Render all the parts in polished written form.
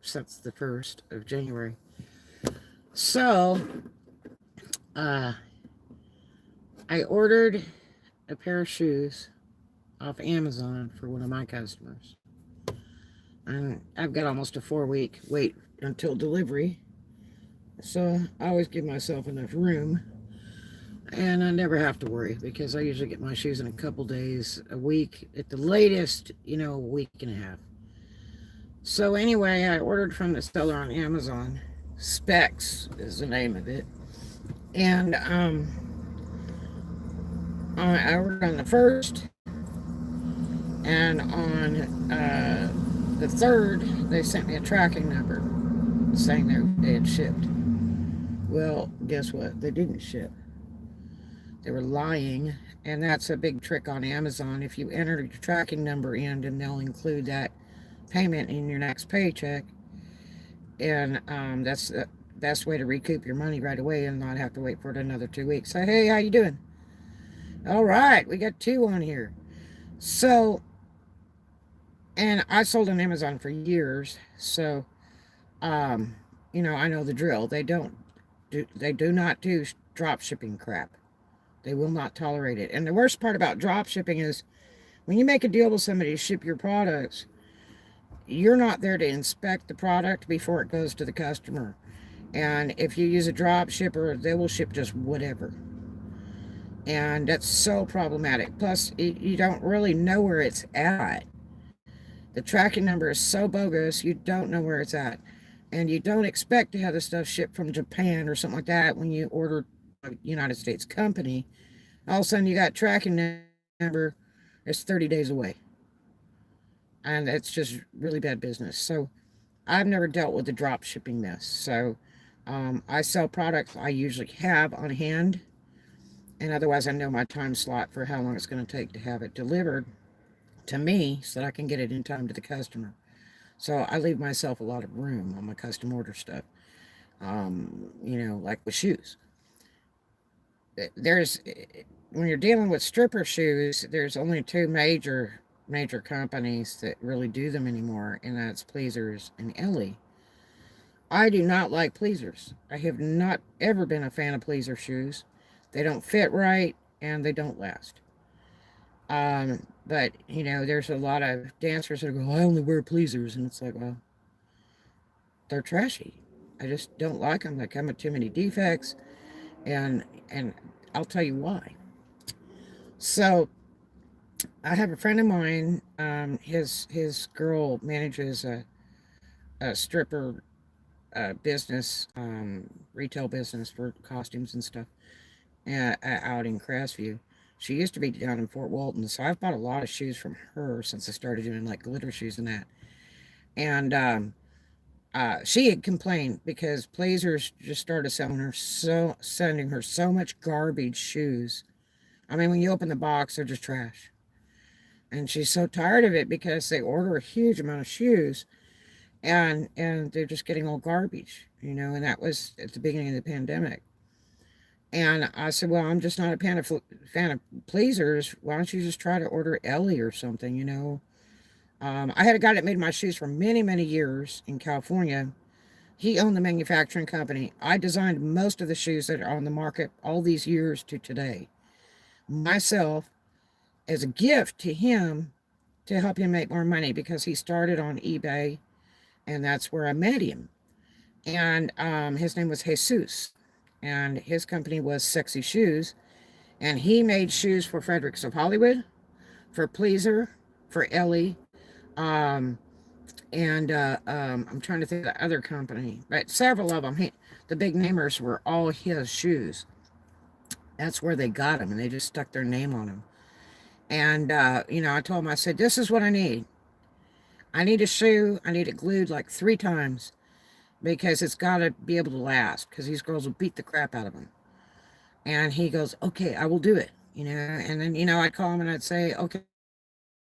since the 1st of January. So, uh, I ordered a pair of shoes off Amazon for one of my customers. And I've got almost a 4-week wait until delivery. So I always give myself enough room. And I never have to worry because I usually get my shoes in a couple days, a week, at the latest, a week and a half. So anyway, I ordered from the seller on Amazon. Specs is the name of it. And I ordered on the 1st, and on the 3rd, they sent me a tracking number saying they had shipped. Well, guess what? They didn't ship. They were lying, and that's a big trick on Amazon. If you enter your tracking number in, then they'll include that payment in your next paycheck, and that's the best way to recoup your money right away and not have to wait for it another 2 weeks. So, hey, how you doing? All right, we got 2 on here. So, and I sold on Amazon for years, so I know the drill. They do not do drop shipping crap. They will not tolerate it. And the worst part about drop shipping is when you make a deal with somebody to ship your products, you're not there to inspect the product before it goes to the customer. And if you use a drop shipper, they will ship just whatever. And that's so problematic. Plus, you don't really know where it's at. The tracking number is so bogus, you don't know where it's at. And you don't expect to have the stuff shipped from Japan or something like that when you order a United States company. All of a sudden, you got tracking number that's 30 days away. And it's just really bad business. So I've never dealt with the drop shipping mess. So I sell products I usually have on hand. And otherwise, I know my time slot for how long it's going to take to have it delivered to me so that I can get it in time to the customer. So I leave myself a lot of room on my custom order stuff. Like with shoes. When you're dealing with stripper shoes, there's only 2 major companies that really do them anymore, and that's Pleasers and Ellie. I do not like Pleasers. I have not ever been a fan of Pleaser shoes. They don't fit right, and they don't last. But, there's a lot of dancers that go, I only wear Pleasers, and it's like, well, they're trashy. I just don't like them. They come with too many defects, and I'll tell you why. So, I have a friend of mine, his girl manages a stripper business, retail business for costumes and stuff, out in Crestview. She used to be down in Fort Walton, so I've bought a lot of shoes from her since I started doing like glitter shoes and that. And she had complained because Blazers just started sending her so much garbage shoes. I mean, when you open the box, they're just trash. And she's so tired of it because they order a huge amount of shoes, and they're just getting all garbage, and that was at the beginning of the pandemic. And I said, well, I'm just not a fan of Pleasers. Why don't you just try to order Ellie or something, I had a guy that made my shoes for many, many years in California. He owned the manufacturing company. I designed most of the shoes that are on the market all these years to today myself as a gift to him to help him make more money because he started on eBay, and that's where I met him. And his name was Jesus, and his company was Sexy Shoes, and he made shoes for Fredericks of Hollywood, for Pleaser, for Ellie, and I'm trying to think of the other company, but several of them. The big namers were all his shoes. That's where they got them, and they just stuck their name on them. And I told him, I said, this is what I need. I need a shoe. I need it glued like 3 times because it's got to be able to last because these girls will beat the crap out of them. And he goes, okay, I will do it. And then, I'd call him and I'd say, okay,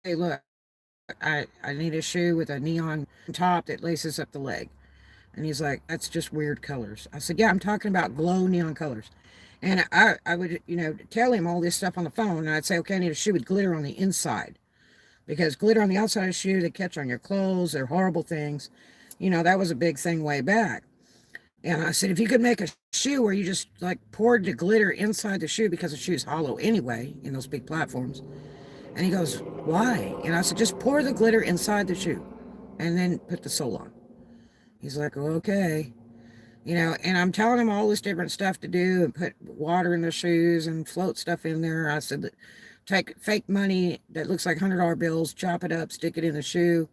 hey, look, I need a shoe with a neon top that laces up the leg. And he's like, that's just weird colors. I said, yeah, I'm talking about glow neon colors. And I would, tell him all this stuff on the phone. And I'd say, okay, I need a shoe with glitter on the inside. Because glitter on the outside of the shoe, they catch on your clothes. They're horrible things. That was a big thing way back. And I said, if you could make a shoe where you just like poured the glitter inside the shoe because the shoe's hollow anyway in those big platforms. And he goes, why? And I said, just pour the glitter inside the shoe and then put the sole on. He's like, well, okay. And I'm telling him all this different stuff to do and put water in the shoes and float stuff in there. I said, take fake money that looks like $100 bills, chop it up, stick it in the shoe,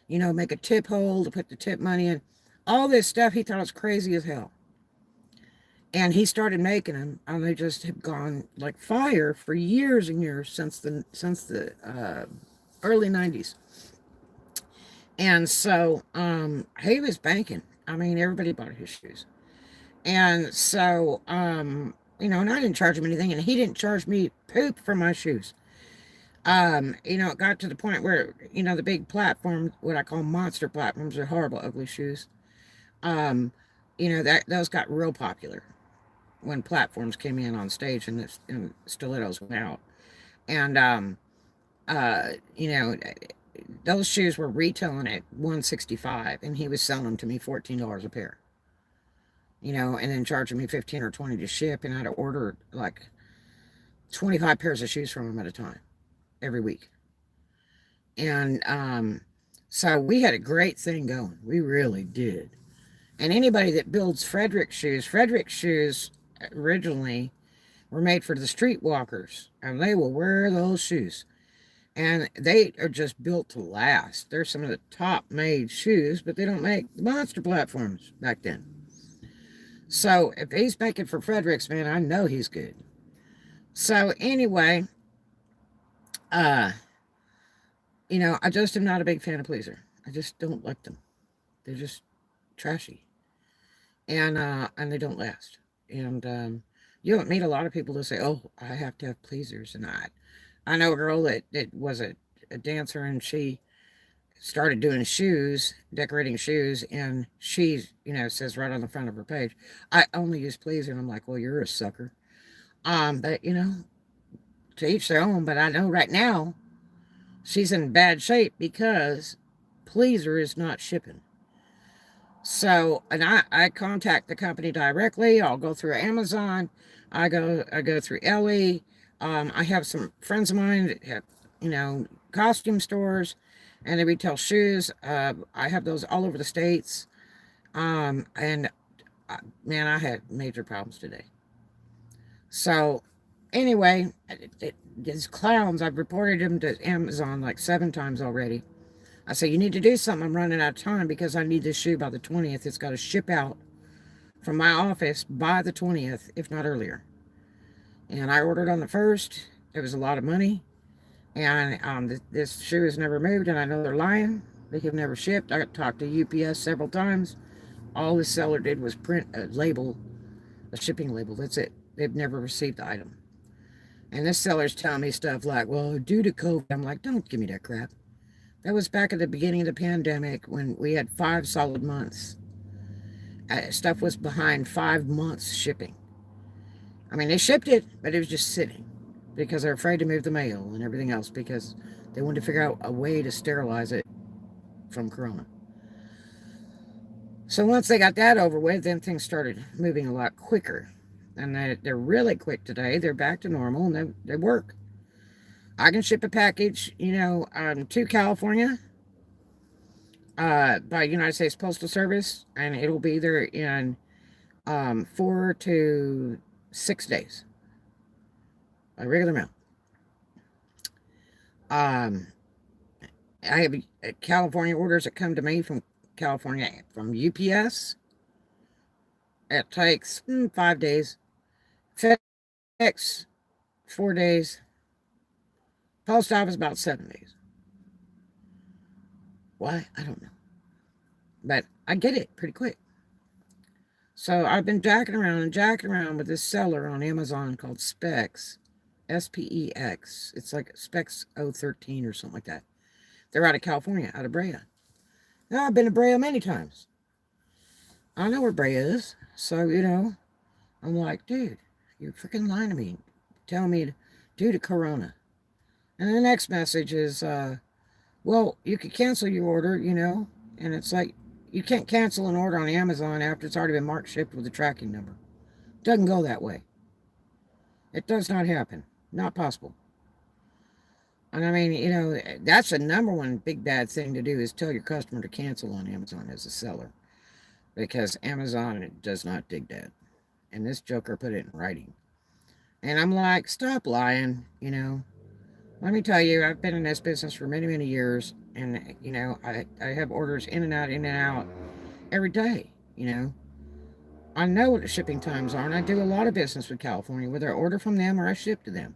make a tip hole to put the tip money in. All this stuff he thought was crazy as hell. And he started making them, and they just have gone like fire for years and years since the early '90s. And so he was banking. I mean, everybody bought his shoes. And so, and I didn't charge him anything, and he didn't charge me poop for my shoes. It got to the point where, the big platform, what I call monster platforms, are horrible, ugly shoes. That those got real popular when platforms came in on stage and stilettos went out. And, uh, you know, those shoes were retailing at $165, and he was selling them to me $14 a pair. And then charging me 15 or 20 to ship, and I'd order like 25 pairs of shoes from him at a time every week. And so we had a great thing going. We really did. And anybody that builds Frederick shoes originally were made for the streetwalkers, and they will wear those shoes. And they are just built to last. They're some of the top made shoes, but they don't make the monster platforms back then. So if he's making for Fredericks, man, I know he's good. So anyway, I just am not a big fan of Pleaser. I just don't like them. They're just trashy. And they don't last. And you don't meet a lot of people that say, oh, I have to have Pleasers. And I know a girl that was a dancer, and she started doing shoes, decorating shoes, and she, says right on the front of her page, I only use Pleaser. And I'm like, well, you're a sucker. But, to each their own. But I know right now she's in bad shape because Pleaser is not shipping. So, and I contact the company directly. I'll go through Amazon. I go through Ellie. I have some friends of mine that have, costume stores, and they retail shoes. I have those all over the states. And man, I had major problems today. So, anyway, these clowns, I've reported them to Amazon like 7 times already. I say, you need to do something. I'm running out of time because I need this shoe by the 20th. It's got to ship out from my office by the 20th, if not earlier. And I ordered on the 1st. It was a lot of money. And this shoe has never moved, and I know they're lying. They have never shipped. I got talked to UPS several times. All the seller did was print a label, a shipping label. That's it. They've never received the item. And this seller's telling me stuff like, well, due to COVID. I'm like, don't give me that crap. That was back at the beginning of the pandemic when we had 5 solid months. Stuff was behind 5 months shipping. I mean, they shipped it, but it was just sitting because they're afraid to move the mail and everything else because they wanted to figure out a way to sterilize it from Corona. So once they got that over with, then things started moving a lot quicker. And they're really quick today. They're back to normal, and they work. I can ship a package, to California by United States Postal Service, and it'll be there in 4 to 6 days. A regular mail. I have California orders that come to me from California from UPS. It takes 5 days. FedEx, 4 days. Post office, about 7 days. Why? I don't know. But I get it pretty quick. So I've been jacking around with this seller on Amazon called Specs. SPEX. It's like Specs 013 or something like that. They're out of California, out of Brea. Now, I've been to Brea many times. I know where Brea is. So, I'm like, dude, you're freaking lying to me. Telling me due to Corona. And the next message is, well, you could cancel your order, and it's like, You can't cancel an order on Amazon after it's already been marked shipped with a tracking number. It doesn't go that way. It does not happen. Not possible. And I mean, that's the number one big bad thing to do is tell your customer to cancel on Amazon as a seller. Because Amazon does not dig that. And this joker put it in writing. And I'm like, stop lying, Let me tell you, I've been in this business for many, many years. And, I have orders in and out every day, I know what the shipping times are, and I do a lot of business with California, whether I order from them or I ship to them.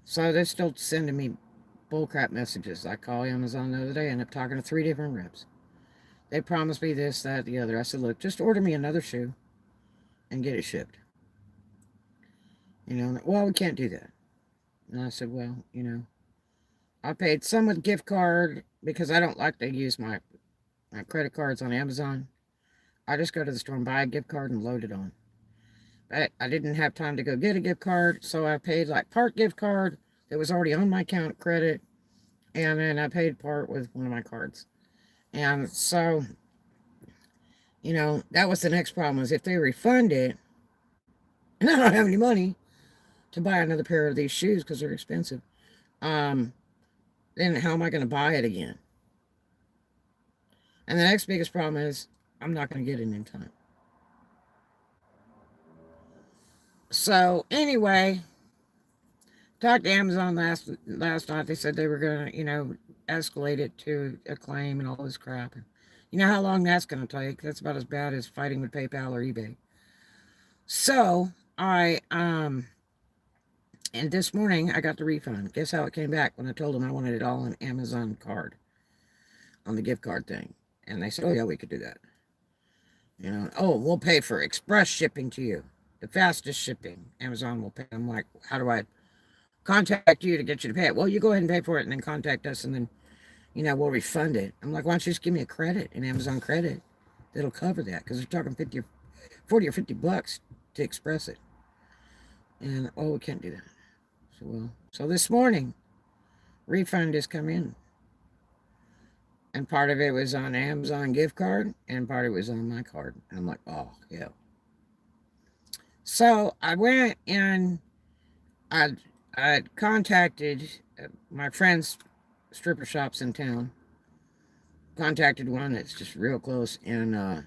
So they're still sending me bullcrap messages. I call Amazon the other day, I end up talking to 3 different reps. They promised me this, that, the other. I said, look, just order me another shoe and get it shipped. Well, we can't do that. And I said, well, I paid some with gift card because I don't like to use my credit cards on Amazon. I just go to the store and buy a gift card and load it on. But I didn't have time to go get a gift card, so I paid like part gift card that was already on my account credit, and then I paid part with one of my cards. And so, that was the next problem, is if they refund it, and I don't have any money to buy another pair of these shoes because they're expensive, then how am I going to buy it again? And the next biggest problem is I'm not going to get it in time. So anyway, talked to Amazon last night. They said they were going to, escalate it to a claim and all this crap. And you know how long that's going to take? That's about as bad as fighting with PayPal or eBay. So and this morning I got the refund. Guess how it came back when I told them I wanted it all on Amazon card, on the gift card thing. And they said, oh yeah, we could do that. Oh, we'll pay for express shipping to you. The fastest shipping. Amazon will pay. I'm like, how do I contact you to get you to pay it? Well, you go ahead and pay for it and then contact us and then, we'll refund it. I'm like, why don't you just give me a credit, an Amazon credit that'll cover that? Because they're talking 40 or 50 bucks to express it. And, oh, we can't do that. So this morning, refund has come in. And part of it was on Amazon gift card, and part of it was on my card. And I'm like, oh, yeah. So I went and I contacted my friend's stripper shops in town. Contacted one that's just real close, and I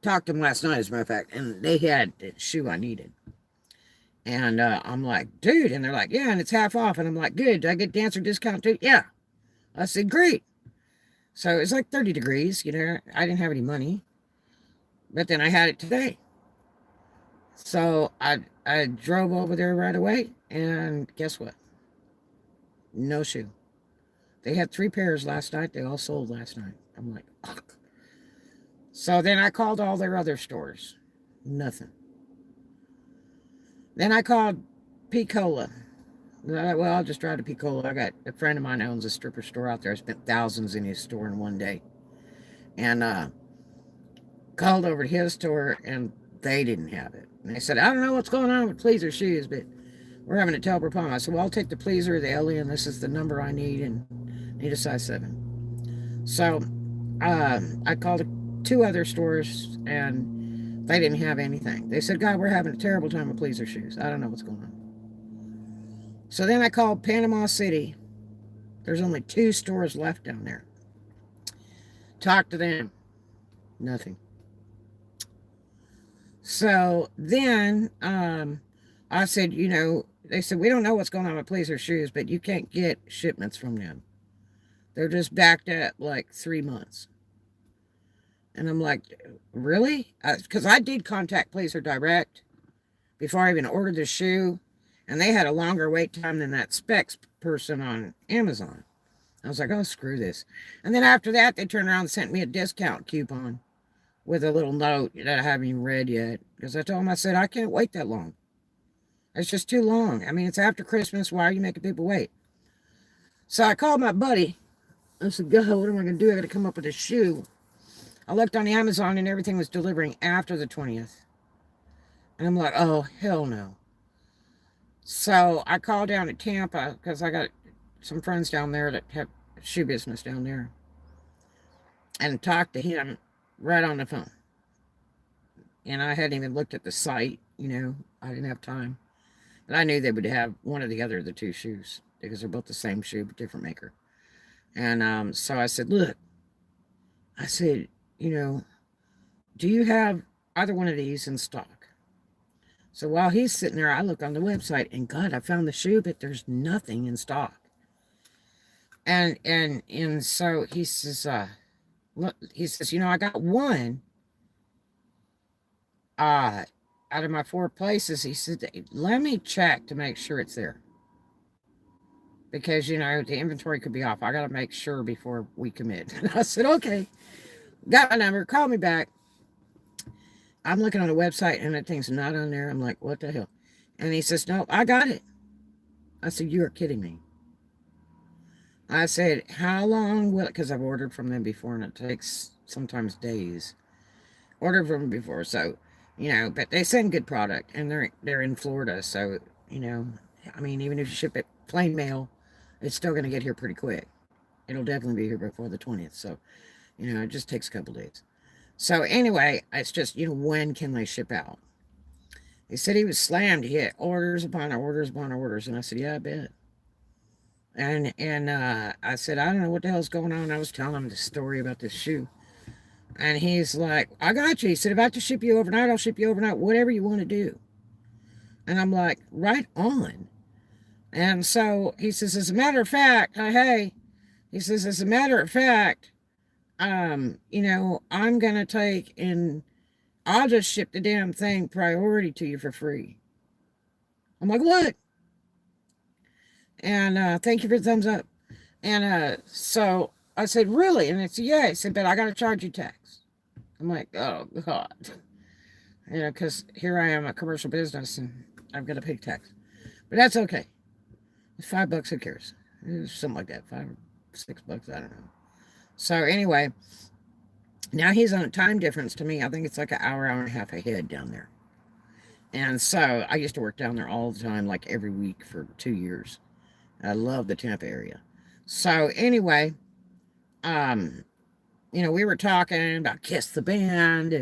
talked to them last night, as a matter of fact, and they had the shoe I needed. And I'm like, dude, and they're like, yeah, and it's half off. And I'm like, good, do I get dancer discount too? Yeah. I said, great. So it was like 30 degrees, I didn't have any money. But then I had it today. So I drove over there right away, and guess what? No shoe. They had 3 pairs last night. They all sold last night. I'm like, fuck. So then I called all their other stores. Nothing. Then I called Picola. Well, I'll just drive to Picola. I got a friend of mine who owns a stripper store out there. I spent thousands in his store in one day. And called over to his store, and they didn't have it. And they said, I don't know what's going on with Pleaser shoes, but we're having a terrible problem. I said, well, I'll take the Pleaser, the Alien. This is the number I need, and I need a size 7. So I called 2 other stores, and they didn't have anything. They said, God, we're having a terrible time with Pleaser shoes. I don't know what's going on. So then I called Panama City. There's only 2 stores left down there. Talked to them. Nothing. So then I said, they said, we don't know what's going on with Pleaser shoes, but you can't get shipments from them. They're just backed up like 3 months. And I'm like, really? Because I did contact Pleaser Direct before I even ordered the shoe. And they had a longer wait time than that specs person on Amazon. I was like, oh, screw this. And then after that, they turned around and sent me a discount coupon with a little note that I haven't even read yet. Because I told them, I said, I can't wait that long. It's just too long. I mean, it's after Christmas. Why are you making people wait? So I called my buddy. I said, God, what am I going to do? I got to come up with a shoe. I looked on Amazon and everything was delivering after the 20th. And I'm like, oh, hell no. So I called down to Tampa because I got some friends down there that have shoe business down there and talked to him right on the phone. And I hadn't even looked at the site, I didn't have time. But I knew they would have one or the other of the two shoes because they're both the same shoe, but different maker. And so I said, look, I said, you know, do you have either one of these in stock? So while he's sitting there, I look on the website and God, I found the shoe, but there's nothing in stock. And so he says, I got one out of my 4 places. He said, let me check to make sure it's there. Because, the inventory could be off. I got to make sure before we commit. And I said, okay. Got my number. Call me back. I'm looking on the website and that thing's not on there. I'm like, what the hell? And he says, no, I got it. I said, you are kidding me. I said, how long will it? Because I've ordered from them before and it takes sometimes days. Ordered from them before. So, but they send good product and they're in Florida. So, even if you ship it plain mail, it's still going to get here pretty quick. It'll definitely be here before the 20th. So, it just takes a couple days. So anyway, it's just, when can they ship out? He said he was slammed. He had orders upon orders upon orders. And I said, yeah, I bet. And I said, I don't know what the hell's going on. I was telling him the story about this shoe. And he's like, I got you. He said, if I have to ship you overnight, I'll ship you overnight, whatever you want to do. And I'm like, right on. And so he says, as a matter of fact, he says, as a matter of fact, I'm going to take and I'll just ship the damn thing priority to you for free. I'm like, what? And thank you for the thumbs up. And so I said, really? And it's, yeah. He said, but I got to charge you tax. I'm like, oh, God. Because here I am, a commercial business, and I've got to pay tax. But that's okay. It's $5, who cares? It's something like that, $5 or $6, I don't know. So anyway, now he's on a time difference to me. I think it's like an hour and a half ahead down there. And so I used to work down there all the time, like every week for 2 years. I love the Tampa area. So anyway, we were talking about Kiss the Band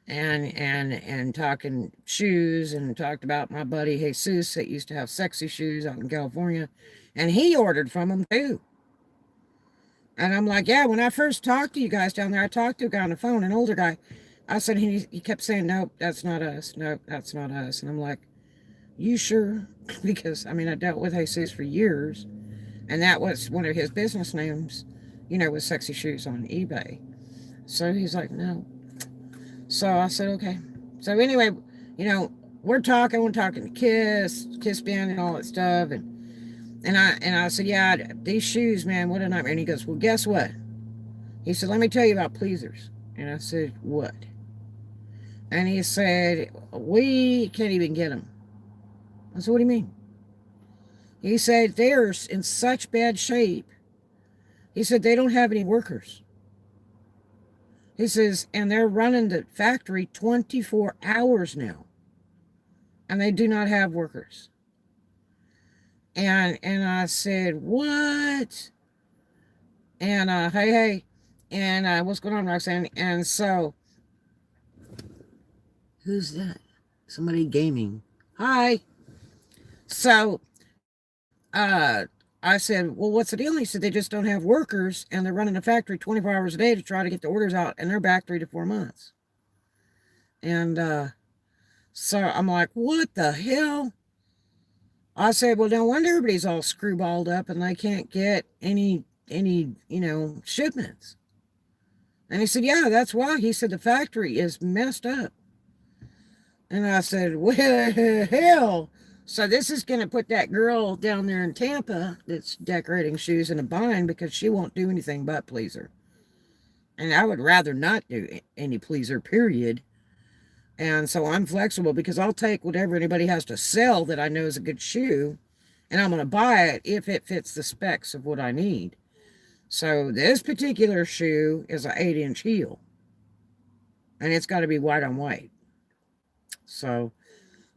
and talking shoes and talked about my buddy Jesus that used to have sexy shoes out in California. And he ordered from them too. And I'm like, yeah, when I first talked to you guys down there, I talked to a guy on the phone, an older guy. I said, he kept saying, nope, that's not us. Nope, that's not us. And I'm like, you sure? Because, I dealt with Jesus for years. And that was one of his business names, with sexy shoes on eBay. So he's like, no. So I said, okay. So anyway, we're talking to Kiss Band and all that stuff. And I said, yeah, these shoes, man, what a nightmare. And he goes, well, guess what? He said, let me tell you about pleasers. And I said, what? And he said, we can't even get them. I said, what do you mean? He said, they're in such bad shape. He said, they don't have any workers. He says, and they're running the factory 24 hours now. And they do not have workers. And I said, what? And hey. And what's going on, Roxanne? And so, who's that? Somebody gaming. Hi. So, I said, well, what's the deal? And he said, they just don't have workers and they're running the factory 24 hours a day to try to get the orders out, and they're back 3 to 4 months. And so I'm like, what the hell? I said, well, no wonder everybody's all screwballed up and they can't get any shipments. And he said, yeah, that's why. He said, the factory is messed up. And I said, well, hell. So this is going to put that girl down there in Tampa that's decorating shoes in a bind because she won't do anything but pleaser. And I would rather not do any pleaser, period. And so I'm flexible because I'll take whatever anybody has to sell that I know is a good shoe, and I'm going to buy it if it fits the specs of what I need. So this particular shoe is an 8-inch heel, and it's got to be white on white. So,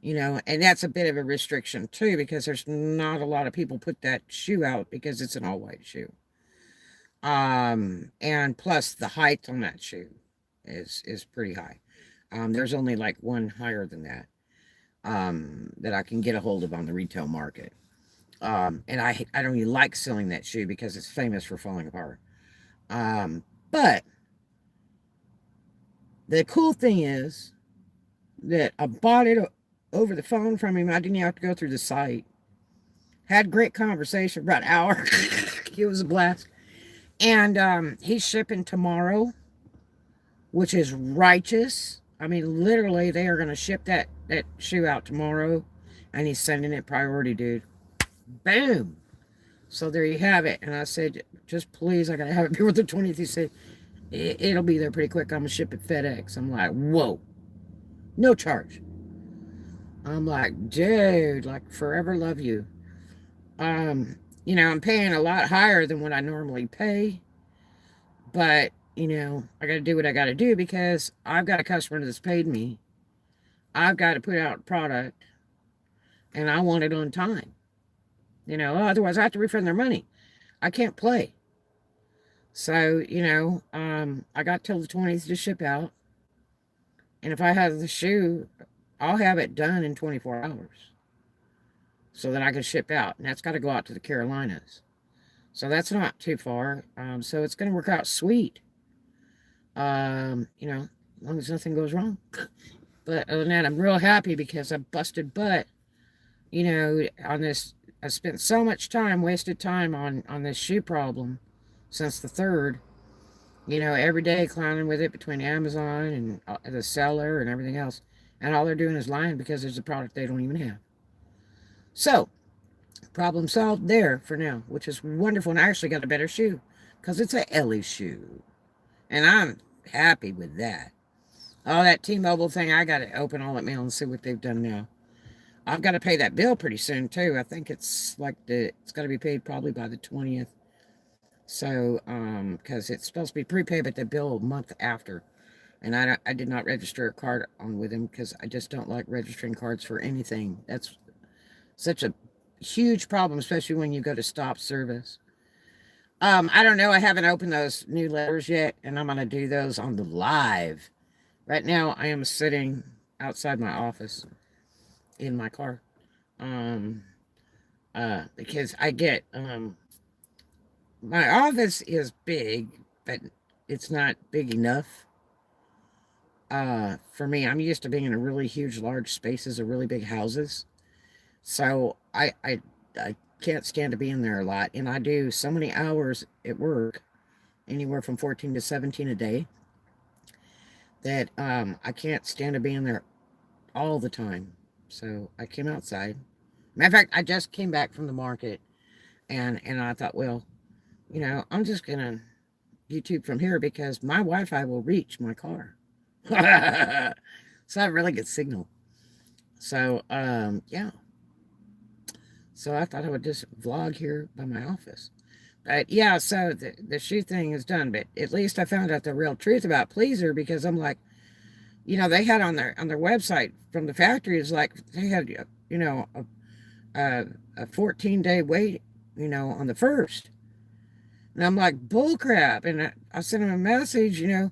and that's a bit of a restriction too, because there's not a lot of people put that shoe out because it's an all white shoe. And plus the height on that shoe is pretty high. There's only like one higher than that that I can get a hold of on the retail market. And I don't really like selling that shoe because it's famous for falling apart. But the cool thing is that I bought it over the phone from him. I didn't have to go through the site. Had great conversation, about an hour. It was a blast. And he's shipping tomorrow, which is righteous. I mean, literally, they are going to ship that shoe out tomorrow, and he's sending it priority, dude. Boom. So there you have it. And I said, just please, I got to have it before the 20th. He said, it'll be there pretty quick. I'm going to ship it FedEx. I'm like, whoa. No charge. I'm like, dude, like, forever love you. I'm paying a lot higher than what I normally pay. But, I got to do what I got to do because I've got a customer that's paid me. I've got to put out a product, and I want it on time. Otherwise I have to refund their money. I can't play. So, I got till the 20th to ship out. And if I have the shoe, I'll have it done in 24 hours so that I can ship out. And that's got to go out to the Carolinas. So that's not too far. So it's going to work out sweet. As long as nothing goes wrong. But other than that, I'm real happy because I busted butt, on this. I spent so much time, wasted time on this shoe problem since the 3rd. Every day clowning with it between Amazon and the seller and everything else. And all they're doing is lying because there's a product they don't even have. So, problem solved there for now, which is wonderful. And I actually got a better shoe because it's a Ellie shoe. And I'm happy with that. Oh, that T-Mobile thing, I got to open all that mail and see what they've done now. I've got to pay that bill pretty soon, too. I think it's it's got to be paid probably by the 20th. So, because it's supposed to be prepaid, but the bill a month after. And I did not register a card on with him because I just don't like registering cards for anything. That's such a huge problem, especially when you go to stop service. I don't know. I haven't opened those new letters yet, and I'm going to do those on the live. Right now, I am sitting outside my office in my car. Because I get, my office is big, but it's not big enough. For me, I'm used to being in a really huge, large spaces or really big houses. So I can't stand to be in there a lot. And I do so many hours at work, anywhere from 14 to 17 a day, that I can't stand to be in there all the time. So I came outside. Matter of fact, I just came back from the market, and I thought, well, I'm just going to YouTube from here because my Wi-Fi will reach my car. So I have really good signal. So, yeah. So I thought I would just vlog here by my office. But yeah, so the shoe thing is done. But at least I found out the real truth about Pleaser because I'm like, they had on their website from the factory is like they had a 14-day wait on the 1st, and I'm like bull crap. And I sent them a message, and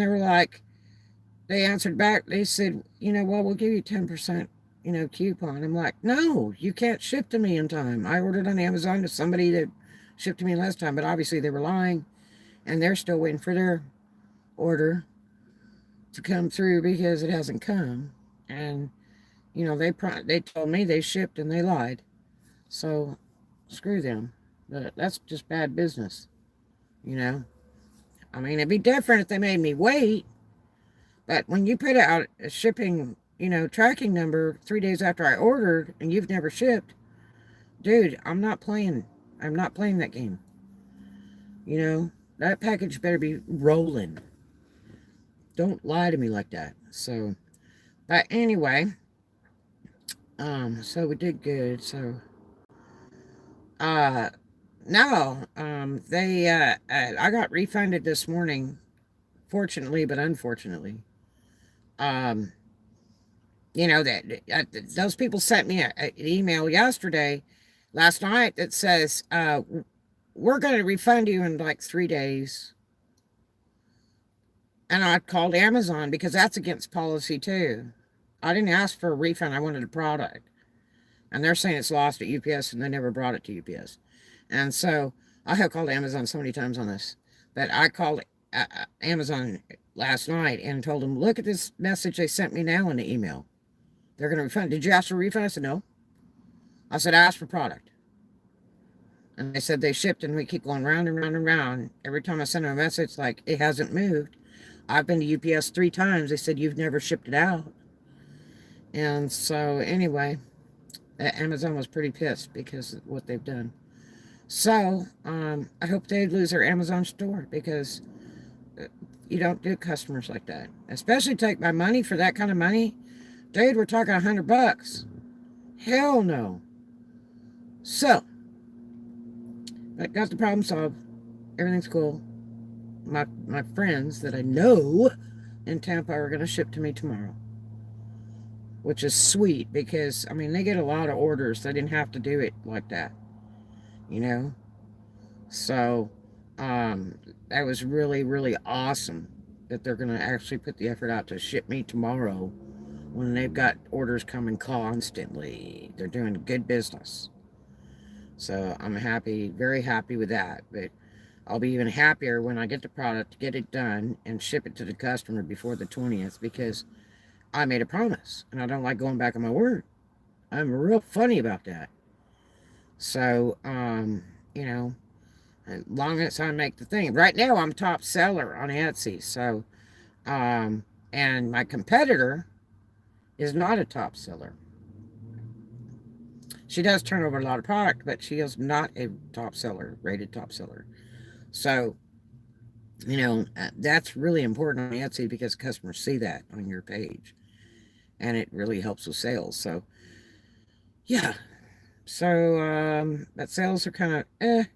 they were like, they answered back. They said, well, we'll give you 10%, coupon. I'm like, no, you can't ship to me in time. I ordered on Amazon to somebody that shipped to me last time, but obviously they were lying, and they're still waiting for their order to come through because it hasn't come. And they told me they shipped and they lied. So screw them. But that's just bad business. I mean, it'd be different if they made me wait. But when you put out a shipping, tracking number 3 days after I ordered and you've never shipped, dude, I'm not playing. I'm not playing that game. That package better be rolling. Don't lie to me like that. So, but anyway, so we did good. So, no, I got refunded this morning, fortunately, but unfortunately. Those people sent me an email last night that says, we're going to refund you in like 3 days. And I called Amazon because that's against policy too. I didn't ask for a refund. I wanted a product. And they're saying it's lost at UPS and they never brought it to UPS. And so I have called Amazon so many times on this. But I called Amazon last night and told them, look at this message they sent me now in the email. They're going to refund. Did you ask for a refund? I said, no. I said, ask for product. And they said they shipped, and we keep going round and round and round. Every time I send them a message like it hasn't moved. I've been to UPS 3 times. They said, you've never shipped it out. And so anyway, Amazon was pretty pissed because of what they've done. So I hope they lose their Amazon store, because you don't do customers like that. Especially take my money for that kind of money. Dude, we're talking $100. Hell no. So, I got the problem solved. Everything's cool. My friends that I know in Tampa are going to ship to me tomorrow. Which is sweet, because, I mean, they get a lot of orders. They didn't have to do it like that. You know? So, that was really, really awesome that they're going to actually put the effort out to ship me tomorrow when they've got orders coming constantly. They're doing good business. So I'm happy, very happy with that. But I'll be even happier when I get the product, get it done, and ship it to the customer before the 20th, because I made a promise, and I don't like going back on my word. I'm real funny about that. So, you know, as long as I make the thing. Right now, I'm top seller on Etsy. So, and my competitor is not a top seller. She does turn over a lot of product, but she is not a top seller, rated top seller. So, you know, that's really important on Etsy, because customers see that on your page. And it really helps with sales. So, yeah. So, but sales are kind of,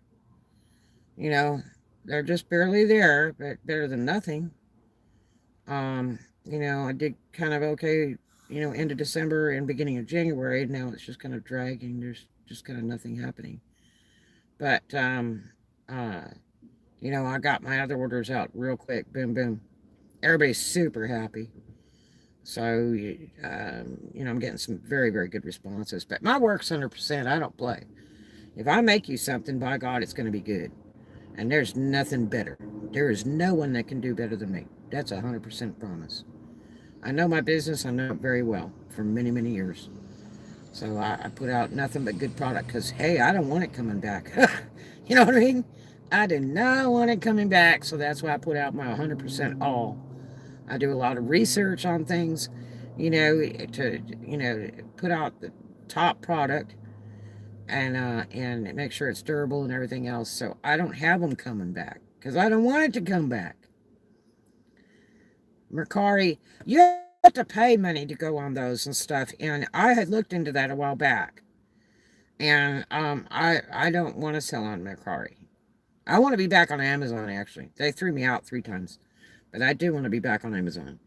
you know, they're just barely there, but better than nothing. You know, I did kind of okay, you know, end of December and beginning of January. Now it's just kind of dragging. There's just kind of nothing happening. But, uh, you know, I got my other orders out real quick. Boom, boom. Everybody's super happy. So, you know, I'm getting some very, very good responses. But my work's 100%. I don't play. If I make you something, by God, it's going to be good. And there's nothing better. There is no one that can do better than me. That's 100% promise. I know my business. I know it very well for many, many years. So I put out nothing but good product, because, hey, I don't want it coming back. You know what I mean? I did not want it coming back. So that's why I put out my 100% all. I do a lot of research on things, you know, put out the top product, and make sure it's durable and everything else. So I don't have them coming back, because I don't want it to come back. Mercari, you have to pay money to go on those and stuff. And I had looked into that a while back. And I don't want to sell on Mercari. I want to be back on Amazon, actually. They threw me out 3 times. But I do want to be back on Amazon.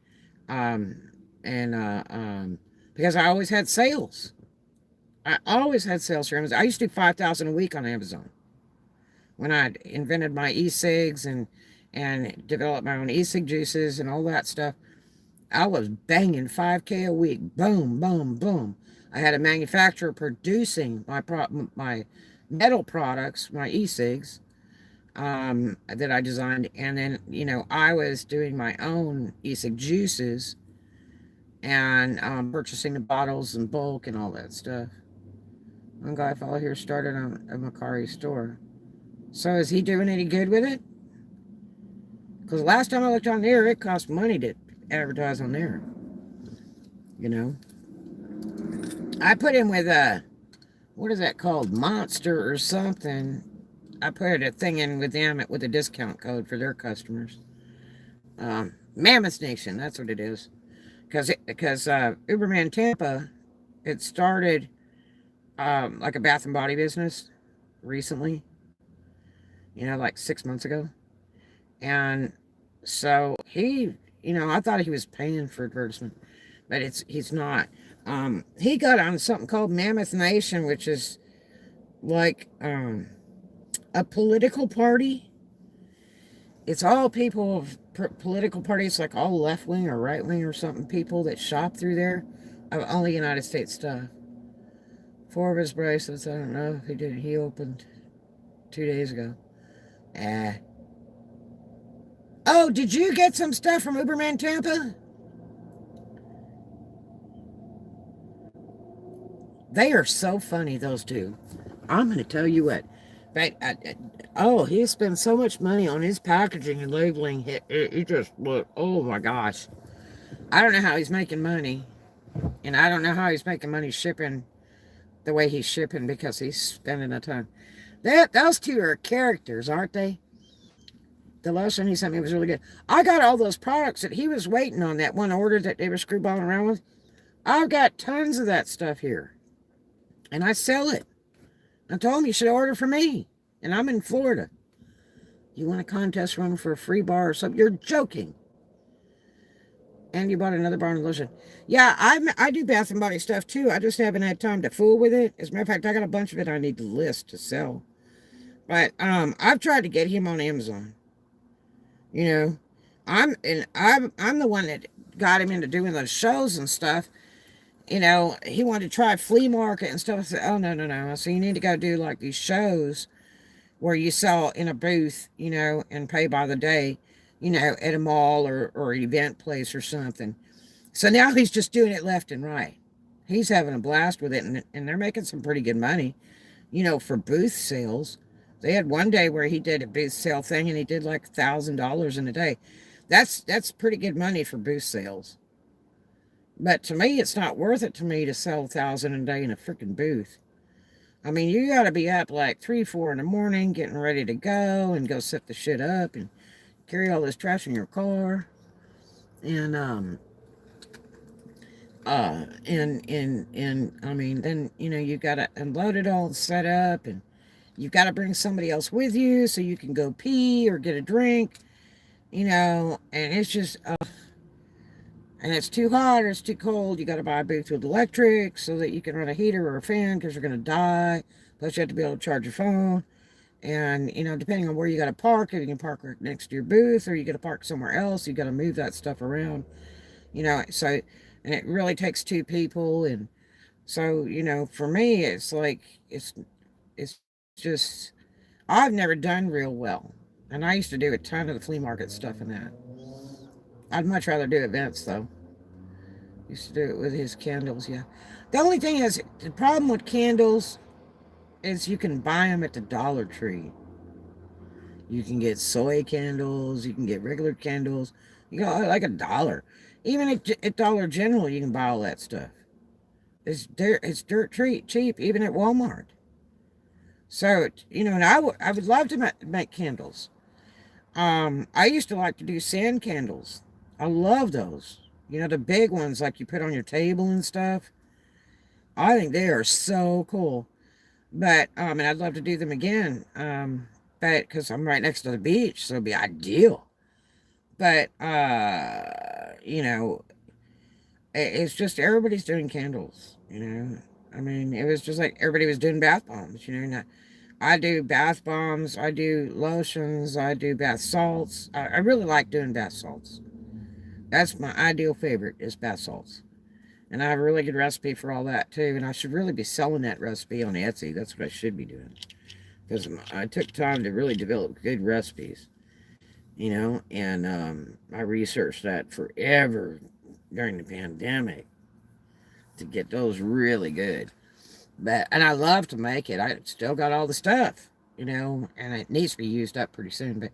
Because I always had sales. I always had sales for Amazon. I used to do 5,000 a week on Amazon. When I invented my e-cigs and developed my own e-cig juices and all that stuff, I was banging 5K a week. Boom, boom, boom. I had a manufacturer producing my metal products, my e-cigs, that I designed. And then, you know, I was doing my own e-cig juices and purchasing the bottles in bulk and all that stuff. One guy fellow here started on a Mercari store. So is he doing any good with it? Because last time I looked on there, it cost money to advertise on there. You know? I put in with what is that called? Monster or something. I put a thing in with them with a discount code for their customers. Mammoth Nation, that's what it is. Because Uberman Tampa, it started like a bath and body business recently. You know, like 6 months ago. And so he, you know, I thought he was paying for advertisement, but he's not. He got on something called Mammoth Nation, which is like A political party, it's all people of political parties, like all left wing or right wing or something, people that shop through there of only United States stuff. Four of his bracelets, I don't know if he did. He opened 2 days ago. Ah. Oh, did you get some stuff from Uberman Tampa? They are so funny, those two. I'm going to tell you what. But, oh, he spends so much money on his packaging and labeling. It just look, oh my gosh. I don't know how he's making money. And I don't know how he's making money shipping the way he's shipping, because he's spending a ton. Those two are characters, aren't they? The lotion he sent me was really good. I got all those products that he was waiting on, that one order that they were screwballing around with. I've got tons of that stuff here. And I sell it. I told him you should order for me. And I'm in Florida. You want a contest run for a free bar or something? You're joking. And you bought another bar and lotion. Yeah, I do Bath and Body stuff too. I just haven't had time to fool with it. As a matter of fact, I got a bunch of it I need to list to sell. But I've tried to get him on Amazon. You know, I'm the one that got him into doing those shows and stuff. You know, he wanted to try flea market and stuff. I said, oh, no, no, no. So you need to go do like these shows where you sell in a booth, you know, and pay by the day, you know, at a mall or an event place or something. So now he's just doing it left and right. He's having a blast with it, and they're making some pretty good money, you know, for booth sales. They had one day where he did a booth sale thing, and he did like $1,000 in a day. That's pretty good money for booth sales. But to me, it's not worth it to me to sell 1,000 a day in a freaking booth. I mean, you got to be up like 3, 4 in the morning, getting ready to go and go set the shit up and carry all this trash in your car. And I mean, then you know you got to unload it all and set up, and you've got to bring somebody else with you so you can go pee or get a drink, you know. And it's just and it's too hot or it's too cold. You got to buy a booth with electric so that you can run a heater or a fan, because you're going to die. Plus, you have to be able to charge your phone. And, you know, depending on where you got to park, if you can park right next to your booth or you got to park somewhere else, you got to move that stuff around. You know, so, and it really takes two people. And so, you know, for me, it's like, it's just, I've never done real well. And I used to do a ton of the flea market stuff and that. I'd much rather do events, though. Used to do it with his candles, yeah. The only thing is, the problem with candles is you can buy them at the Dollar Tree. You can get soy candles, you can get regular candles. You know, like $1. Even at Dollar General, you can buy all that stuff. It's dirt cheap, even at Walmart. So, you know, and I would love to make candles. I used to like to do sand candles. I love those. You know, the big ones like you put on your table and stuff. I think they are so cool. But, and I'd love to do them again. But, because I'm right next to the beach, so it'd be ideal. But, you know, it's just everybody's doing candles, you know. I mean, it was just like everybody was doing bath bombs, you know. I do bath bombs, I do lotions, I do bath salts. I really like doing bath salts. That's my ideal favorite, is bath salts. And I have a really good recipe for all that too. And I should really be selling that recipe on Etsy. That's what I should be doing. Because I took time to really develop good recipes, you know. And I researched that forever during the pandemic to get those really good. And I love to make it. I still got all the stuff, you know, and it needs to be used up pretty soon. But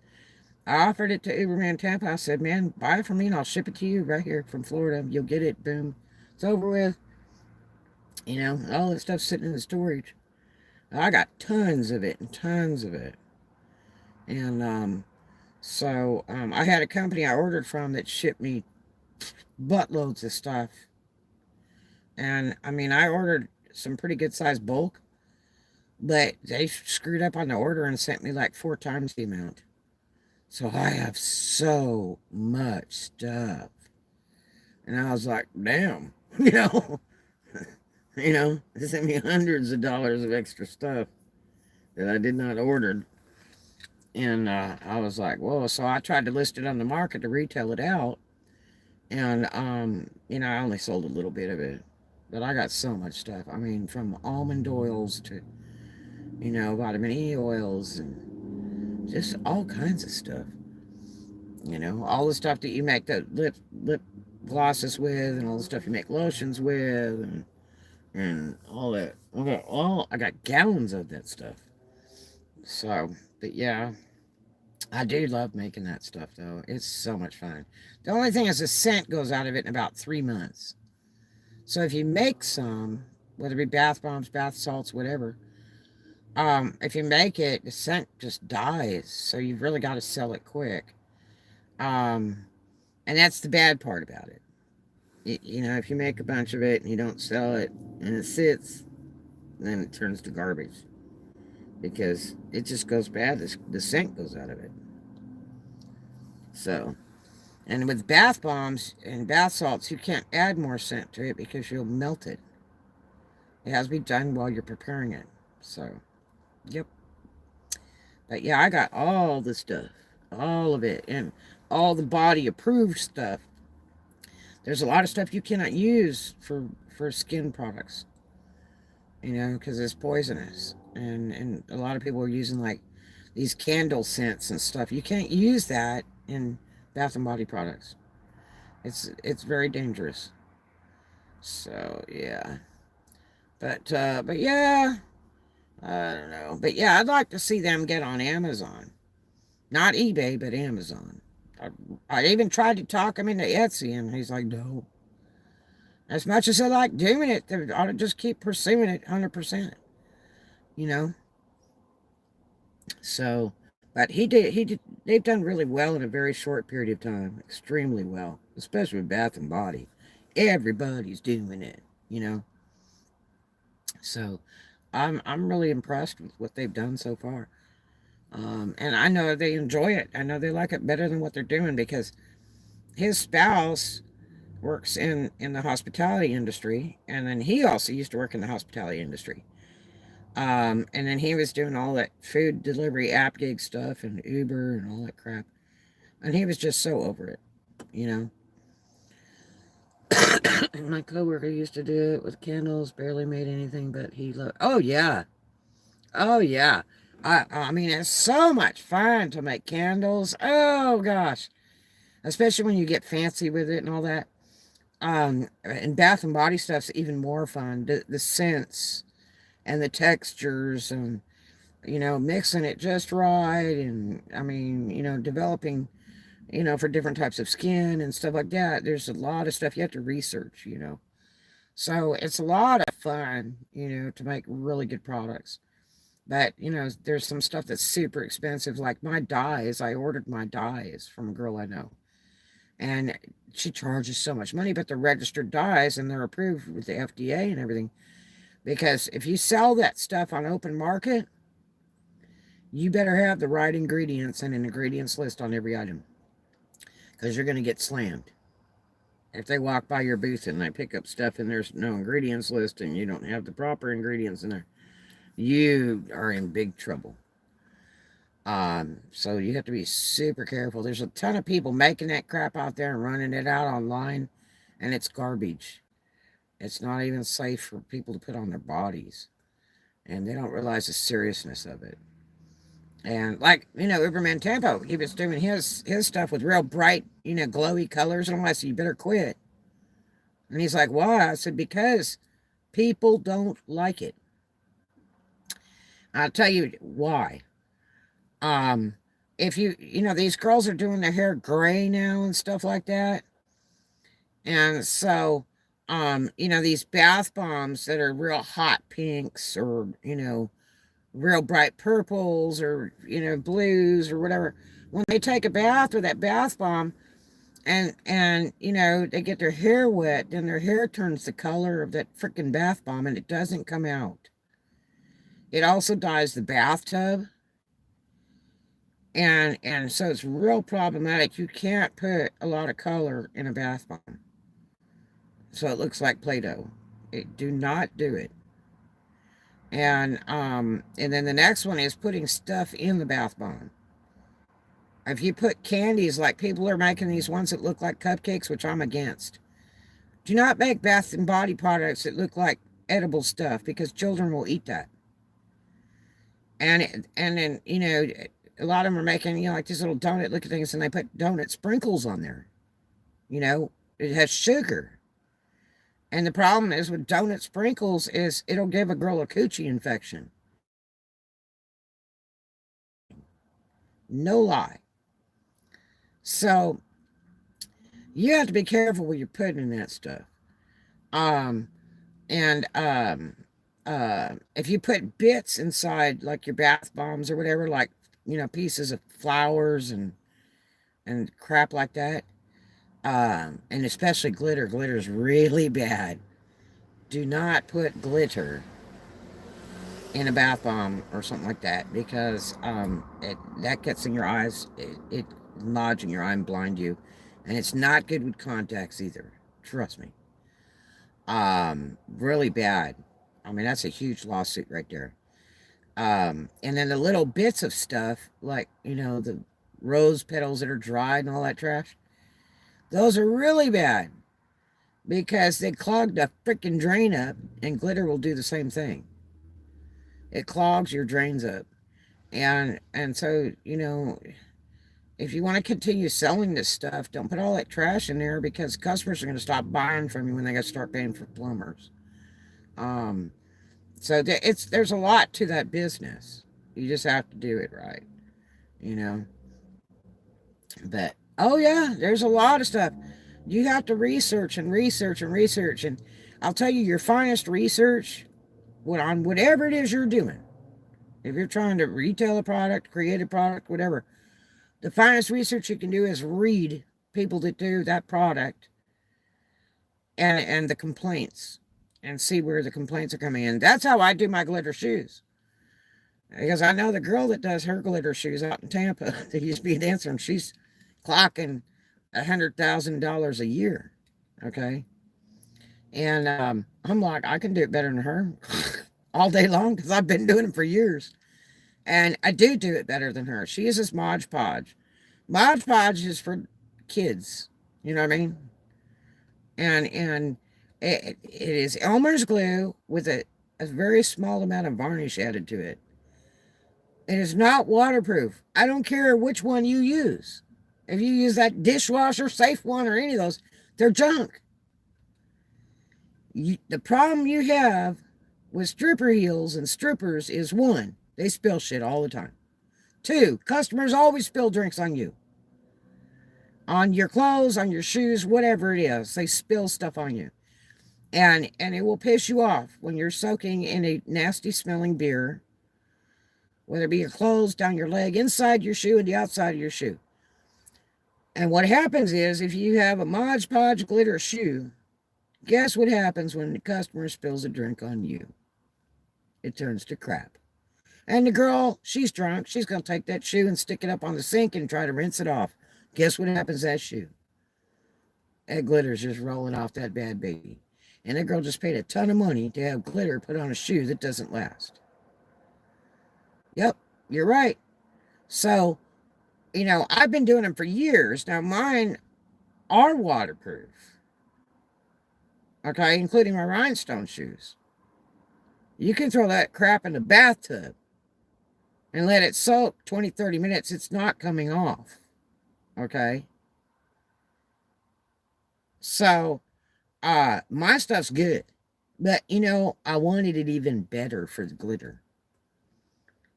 I offered it to Uberman Tampa. I said, man, buy it from me and I'll ship it to you right here from Florida. You'll get it. Boom. It's over with. You know, all that stuff's sitting in the storage. I got tons of it and tons of it. And so I had a company I ordered from that shipped me buttloads of stuff. And I mean, I ordered some pretty good sized bulk, but they screwed up on the order and sent me like 4 times the amount. So I have so much stuff. And I was like, damn, you know, they sent me hundreds of dollars of extra stuff that I did not order. And I was like, whoa. So I tried to list it on the market to retail it out. And, I only sold a little bit of it. But I got so much stuff. I mean, from almond oils to, vitamin E oils and just all kinds of stuff. All the stuff that you make the lip glosses with, and all the stuff you make lotions with, and all that. I got gallons of that stuff. So, but yeah, I do love making that stuff though. It's so much fun. The only thing is the scent goes out of it in about 3 months. So if you make some, whether it be bath bombs, bath salts, whatever, if you make it, the scent just dies. So you've really got to sell it quick. Um, and that's the bad part about it. If you make a bunch of it and you don't sell it and it sits, then it turns to garbage because it just goes bad. The scent goes out of it. So, and with bath bombs and bath salts, you can't add more scent to it because you'll melt it. It has to be done while you're preparing it. So, yep. But yeah, I got all the stuff, all of it, and all the body approved stuff. There's a lot of stuff you cannot use for skin products, because it's poisonous, and a lot of people are using like these candle scents and stuff. You can't use that in bath and body products. It's very dangerous. So yeah, but yeah, I don't know. But yeah, I'd like to see them get on Amazon, not eBay, but Amazon. I even tried to talk him into Etsy, and he's like, no. As much as I like doing it, they ought to just keep pursuing it 100%. You know. So, but he did. He did. They've done really well in a very short period of time. Extremely well, especially with Bath and Body. Everybody's doing it. You know. So, I'm really impressed with what they've done so far. And I know they enjoy it. I know they like it better than what they're doing because his spouse works in the hospitality industry, and then he also used to work in the hospitality industry. And then he was doing all that food delivery app gig stuff and Uber and all that crap, and he was just so over it, you know. And my coworker used to do it with candles, barely made anything, but he loved. Oh yeah, oh yeah. I mean, it's so much fun to make candles. Oh gosh, especially when you get fancy with it and all that. And Bath and Body stuff's even more fun. The scents and the textures and mixing it just right, and I mean, developing, for different types of skin and stuff like that. There's a lot of stuff you have to research. So it's a lot of fun, to make really good products. But, there's some stuff that's super expensive, like my dyes. I ordered my dyes from a girl I know. And she charges so much money, but they're registered dyes and they're approved with the FDA and everything. Because if you sell that stuff on open market, you better have the right ingredients and an ingredients list on every item. Because you're going to get slammed. If they walk by your booth and they pick up stuff and there's no ingredients list and you don't have the proper ingredients in there, you are in big trouble. So you have to be super careful. There's a ton of people making that crap out there and running it out online, and it's garbage. It's not even safe for people to put on their bodies, and they don't realize the seriousness of it. And like Uberman Tempo, he was doing his stuff with real bright, glowy colors, and I said, "You better quit." And he's like, "Why?" I said, "Because people don't like it." I'll tell you why. Um, if these girls are doing their hair gray now and stuff like that. And so, these bath bombs that are real hot pinks or, real bright purples or, blues or whatever, when they take a bath with that bath bomb and they get their hair wet, then their hair turns the color of that freaking bath bomb and it doesn't come out. It also dyes the bathtub. And so it's real problematic. You can't put a lot of color in a bath bomb so it looks like Play-Doh. Do not do it. And then the next one is putting stuff in the bath bomb. If you put candies, like people are making these ones that look like cupcakes, which I'm against. Do not make bath and body products that look like edible stuff because children will eat that. And then a lot of them are making like these little donut looking things, and they put donut sprinkles on there. It has sugar. And the problem is with donut sprinkles is it'll give a girl a coochie infection. No lie. So you have to be careful what you're putting in that stuff. Um, and if you put bits inside, like your bath bombs or whatever, like pieces of flowers and crap like that, and especially glitter. Glitter is really bad. Do not put glitter in a bath bomb or something like that because that gets in your eyes. It lodge in your eye and blind you, and it's not good with contacts either. Trust me. Really bad. I mean, that's a huge lawsuit right there. And then the little bits of stuff, like the rose petals that are dried and all that trash, those are really bad because they clog the freaking drain up, and glitter will do the same thing. It clogs your drains up. And so, if you want to continue selling this stuff, don't put all that trash in there because customers are going to stop buying from you when they got to start paying for plumbers. Um, so there's a lot to that business. You just have to do it right, you know. But oh yeah, there's a lot of stuff. You have to research and research and research, and I'll tell you your finest research on whatever it is you're doing. If you're trying to retail a product, create a product, whatever, the finest research you can do is read people that do that product and the complaints and see where the complaints are coming in. That's how I do my glitter shoes. Because I know the girl that does her glitter shoes out in Tampa that used to be a dancer, and she's clocking $100,000 a year. Okay. And I'm like, I can do it better than her all day long because I've been doing it for years. And I do it better than her. She uses Mod Podge. Mod Podge is for kids. You know what I mean? And it is Elmer's glue with a very small amount of varnish added to it. It is not waterproof. I don't care which one you use. If you use that dishwasher safe one or any of those, they're junk. The problem you have with stripper heels and strippers is one, they spill shit all the time. Two, customers always spill drinks on you. On your clothes, on your shoes, whatever it is, they spill stuff on you. And it will piss you off when you're soaking in a nasty smelling beer, whether it be your clothes, down your leg, inside your shoe, and the outside of your shoe. And what happens is, if you have a Mod Podge glitter shoe, guess what happens when the customer spills a drink on you? It turns to crap. And the girl, she's drunk. She's going to take that shoe and stick it up on the sink and try to rinse it off. Guess what happens to that shoe? That glitter's just rolling off that bad baby. And that girl just paid a ton of money to have glitter put on a shoe that doesn't last. Yep, you're right. So, I've been doing them for years. Now, mine are waterproof. Okay, including my rhinestone shoes. You can throw that crap in the bathtub and let it soak 20, 30 minutes. It's not coming off. Okay? So, my stuff's good. But, I wanted it even better for the glitter.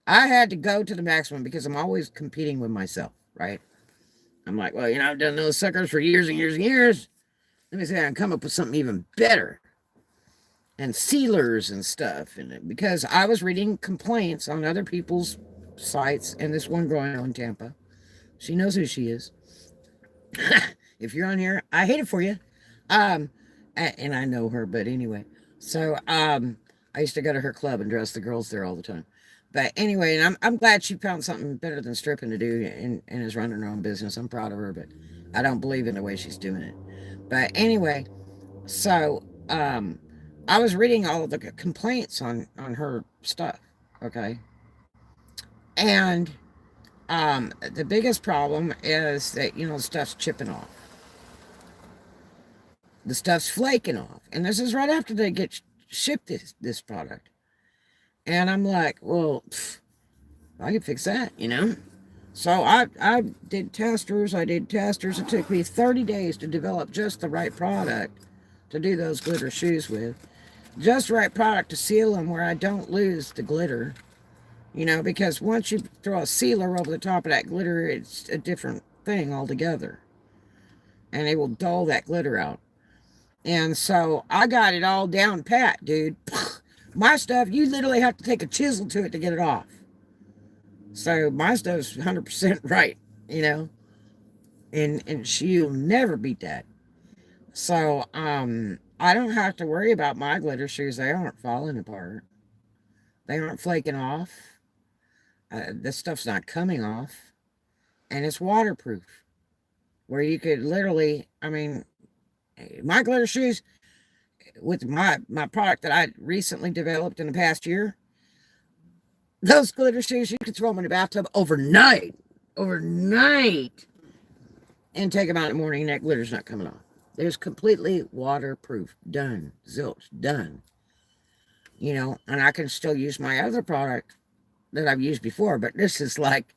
I had to go to the maximum because I'm always competing with myself, right? I'm like, well, I've done those suckers for years and years and years. Let me see if I can come up with something even better. And sealers and stuff. And because I was reading complaints on other people's sites, and this one girl in Tampa, she knows who she is. If you're on here, I hate it for you. And I know her, but anyway. So I used to go to her club and dress the girls there all the time. But anyway, and I'm glad she found something better than stripping to do and is running her own business. I'm proud of her, but I don't believe in the way she's doing it. But anyway, so I was reading all of the complaints on her stuff, okay? And The biggest problem is that, stuff's chipping off. The stuff's flaking off. And this is right after they get shipped this product. And I'm like, well, I can fix that. So I did testers. I did testers. It took me 30 days to develop just the right product to do those glitter shoes with. Just the right product to seal them where I don't lose the glitter. Because once you throw a sealer over the top of that glitter, it's a different thing altogether. And it will dull that glitter out. And so I got it all down pat, dude. My stuff, you literally have to take a chisel to it to get it off. So my stuff's 100% right, you know, and she'll never beat that. So I don't have to worry about my glitter shoes. They aren't falling apart. They aren't flaking off. This stuff's not coming off, and it's waterproof. Where you could literally, I mean, my glitter shoes with my product that I recently developed in the past year, those glitter shoes you could throw them in the bathtub overnight, and take them out in the morning, and that glitter's not coming off. There's completely waterproof. Done. Zilch. Done. And I can still use my other product that I've used before, but this is like,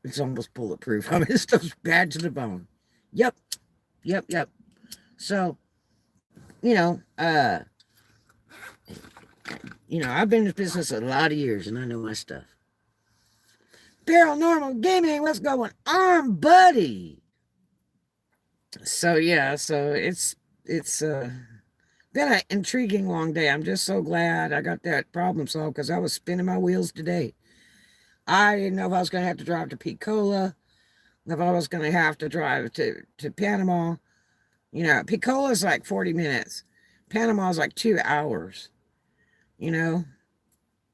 it's almost bulletproof. I mean, this stuff's bad to the bone. Yep. Yep. Yep. So, you know, uh, I've been in this business a lot of years, and I know my stuff. Paranormal Gaming, what's going on, buddy? So yeah, so it's been an intriguing long day. I'm just so glad I got that problem solved because I was spinning my wheels today. I didn't know if I was going to have to drive to Picola, if I was going to have to drive to Panama. Picola is like 40 minutes. Panama is like 2 hours, and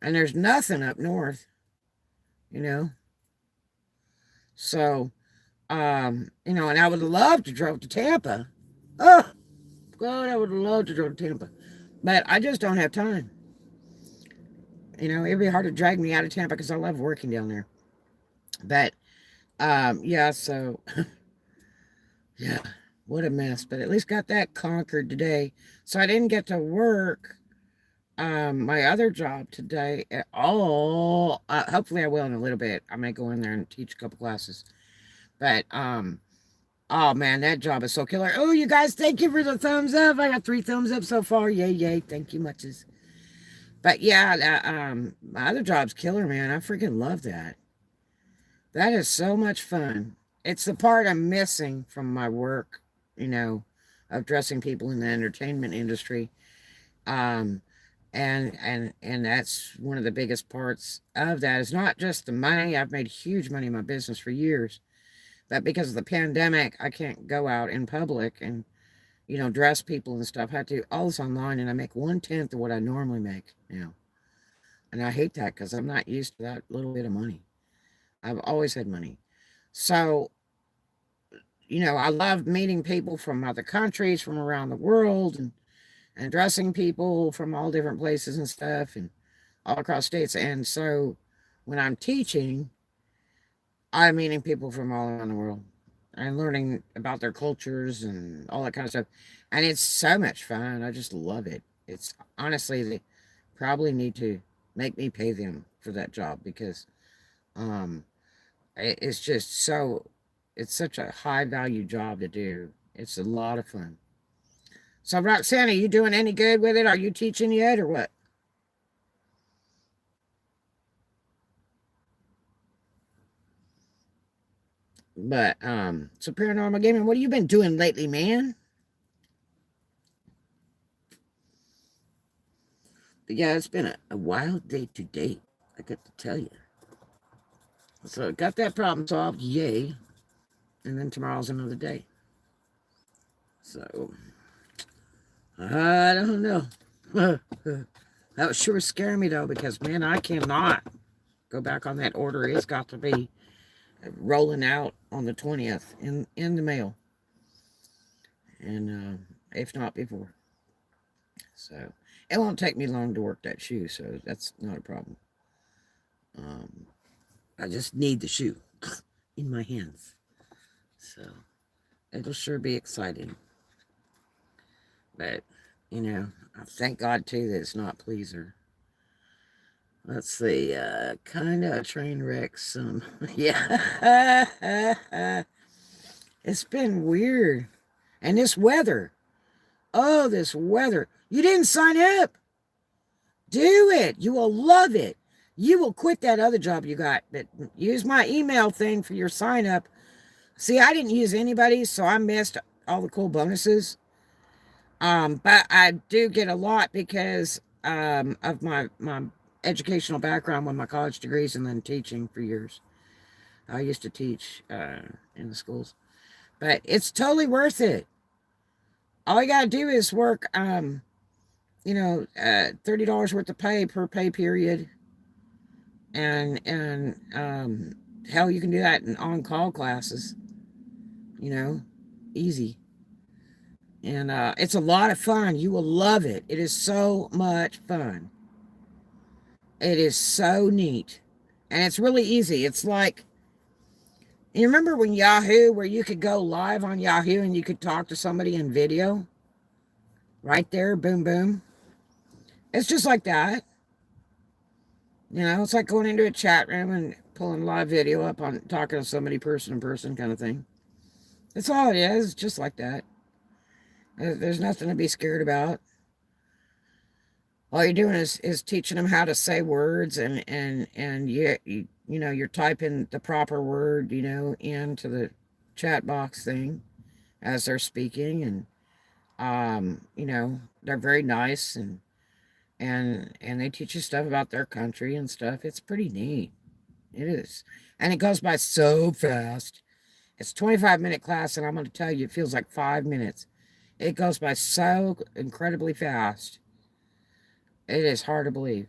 there's nothing up north, you know. So, and I would love to drive to Tampa. Oh, God, I would love to drive to Tampa. But I just don't have time. It'd be hard to drag me out of Tampa because I love working down there. But, yeah, so, yeah, what a mess. But at least got that conquered today. So I didn't get to work my other job today at all. Hopefully I will in a little bit. I may go in there and teach a couple classes. But, oh man, that job is so killer. Oh, you guys, thank you for the thumbs up. I got 3 thumbs up so far. Yay, yay. Thank you muches. But yeah, my other job's killer, man. I freaking love that. That is so much fun. It's the part I'm missing from my work, of dressing people in the entertainment industry. Um, and that's one of the biggest parts of that. It's not just the money. I've made huge money in my business for years. But because of the pandemic, I can't go out in public and, dress people and stuff. I have to do all this online, and I make 1/10 of what I normally make now. And I hate that because I'm not used to that little bit of money. I've always had money. So, I love meeting people from other countries, from around the world, and dressing people from all different places and stuff, and all across states. And so when I'm teaching, I'm meeting people from all around the world and learning about their cultures and all that kind of stuff. And it's so much fun. I just love it. It's honestly, they probably need to make me pay them for that job because um, it's just it's such a high value job to do. It's a lot of fun. So, Roxanne, are you doing any good with it? Are you teaching yet or what? But, so Paranormal Gaming, what have you been doing lately, man? But yeah, it's been a wild day today. I got to tell you. So, got that problem solved. Yay. And then tomorrow's another day. So, I don't know. That was sure scaring me, though, because, man, I cannot go back on that order. It's got to be rolling out on the 20th in the mail. And if not before. So, it won't take me long to work that shoe, so that's not a problem. Um, I just need the shoe in my hands. So it'll sure be exciting. But, I thank God too that it's not pleaser. Let's see, kind of a train wreck some. Yeah. It's been weird. And this weather. Oh, this weather. You didn't sign up. Do it. You will love it. You will quit that other job you got. But use my email thing for your sign up. See, I didn't use anybody, so I missed all the cool bonuses. But I do get a lot because of my educational background with my college degrees and then teaching for years. I used to teach in the schools. But it's totally worth it. All you got to do is work, $30 worth of pay per pay period. And hell, you can do that in on-call classes. Easy. And it's a lot of fun. You will love it. It is so much fun. It is so neat. And it's really easy. It's like, you remember when Yahoo, where you could go live on Yahoo and you could talk to somebody in video? Right there, boom, boom. It's just like that. It's like going into a chat room and pulling live video up on talking to somebody person to person kind of thing. That's all it is, just like that. There's nothing to be scared about. All you're doing is teaching them how to say words and you're typing the proper word, into the chat box thing as they're speaking, and they're very nice and they teach you stuff about their country and stuff. It's pretty neat. It is. And it goes by so fast. It's a 25-minute class, and I'm going to tell you, it feels like 5 minutes. It goes by so incredibly fast. It is hard to believe.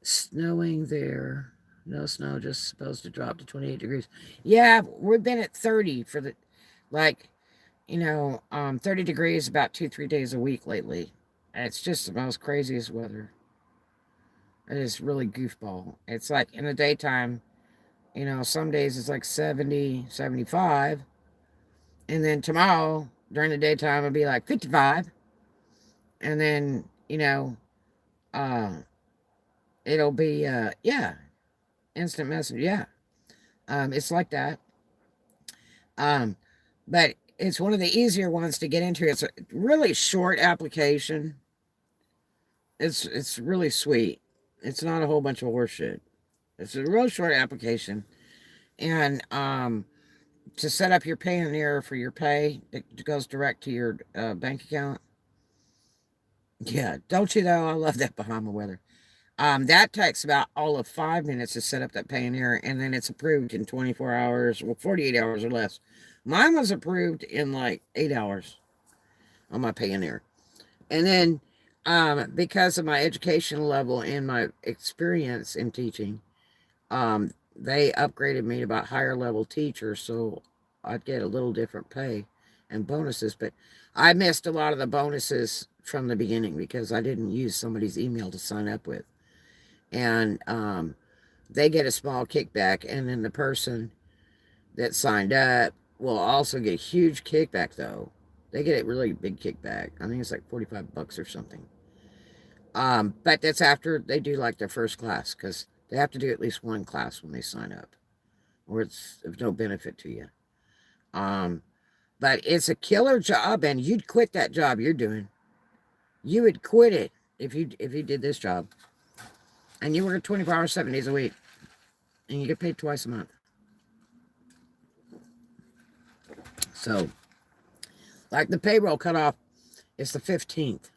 Snowing there. No snow, just supposed to drop to 28 degrees. Yeah, we've been at 30 for 30 degrees about 2-3 days a week lately. And it's just the most craziest weather. It is really goofball. It's like in the daytime, some days it's like 70, 75. And then tomorrow, during the daytime, it'll be like 55. And then, it'll be, instant messenger. Yeah. It's like that. But it's one of the easier ones to get into. It's a really short application. It's really sweet. It's not a whole bunch of horseshit. It's a real short application. And to set up your Payoneer for your pay, it goes direct to your bank account. Yeah, don't you though? I love that Bahama weather. That takes about all of 5 minutes to set up that Payoneer, and then it's approved in 24 hours, 48 hours or less. Mine was approved in like 8 hours on my Payoneer. And then because of my education level and my experience in teaching, they upgraded me to about higher level teacher, so I'd get a little different pay and bonuses. But I missed a lot of the bonuses from the beginning because I didn't use somebody's email to sign up with. And they get a small kickback, and then the person that signed up will also get a huge kickback, though. They get a really big kickback. I think it's like $45 or something. But that's after they do like their first class, because they have to do at least one class when they sign up, or it's of no benefit to you. But it's a killer job, and you'd quit that job you're doing. You would quit it if you did this job. And you work 24 hours, 7 days a week. And you get paid twice a month. So, like the payroll cutoff is the 15th.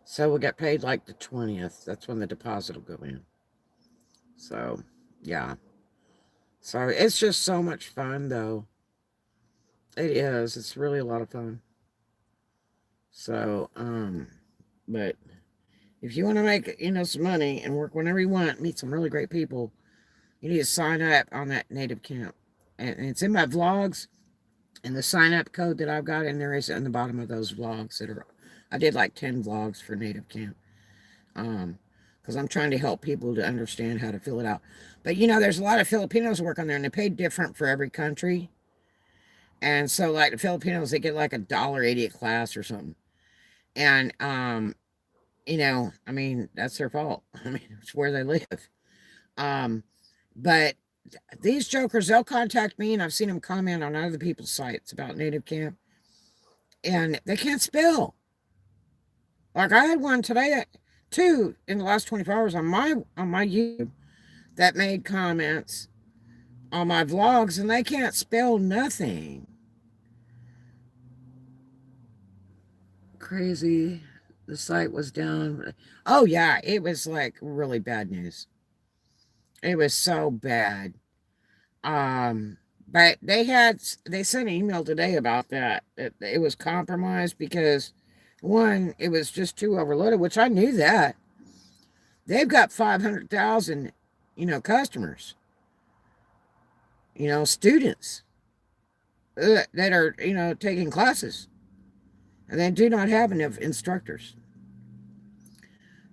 So we'll get paid like the 20th. That's when the deposit will go in. So, yeah. So it's just so much fun, though. It is. It's really a lot of fun. So, but if you want to make, some money and work whenever you want, meet some really great people, you need to sign up on that Native Camp. And it's in my vlogs, and the sign-up code that I've got in there is in the bottom of those vlogs I did like 10 vlogs for Native Camp. Because because I'm trying to help people to understand how to fill it out. But you know, there's a lot of Filipinos who work on there, and they pay different for every country. And so, like the Filipinos, they get like $1.80 a class or something. And you know, I mean, that's their fault. I mean, it's where they live. Um, but these jokers, they'll contact me, and I've seen them comment on other people's sites about Native Camp, and they can't spell. Like I had one today, two in the last 24 hours on my YouTube that made comments on my vlogs, and they can't spell nothing. Crazy. The site was down. Oh yeah, it was like really bad news. It was so bad. Um, but they sent an email today about that. It was compromised because one, it was just too overloaded, which I knew that. They've got 500,000, customers, students that are, taking classes, and they do not have enough instructors.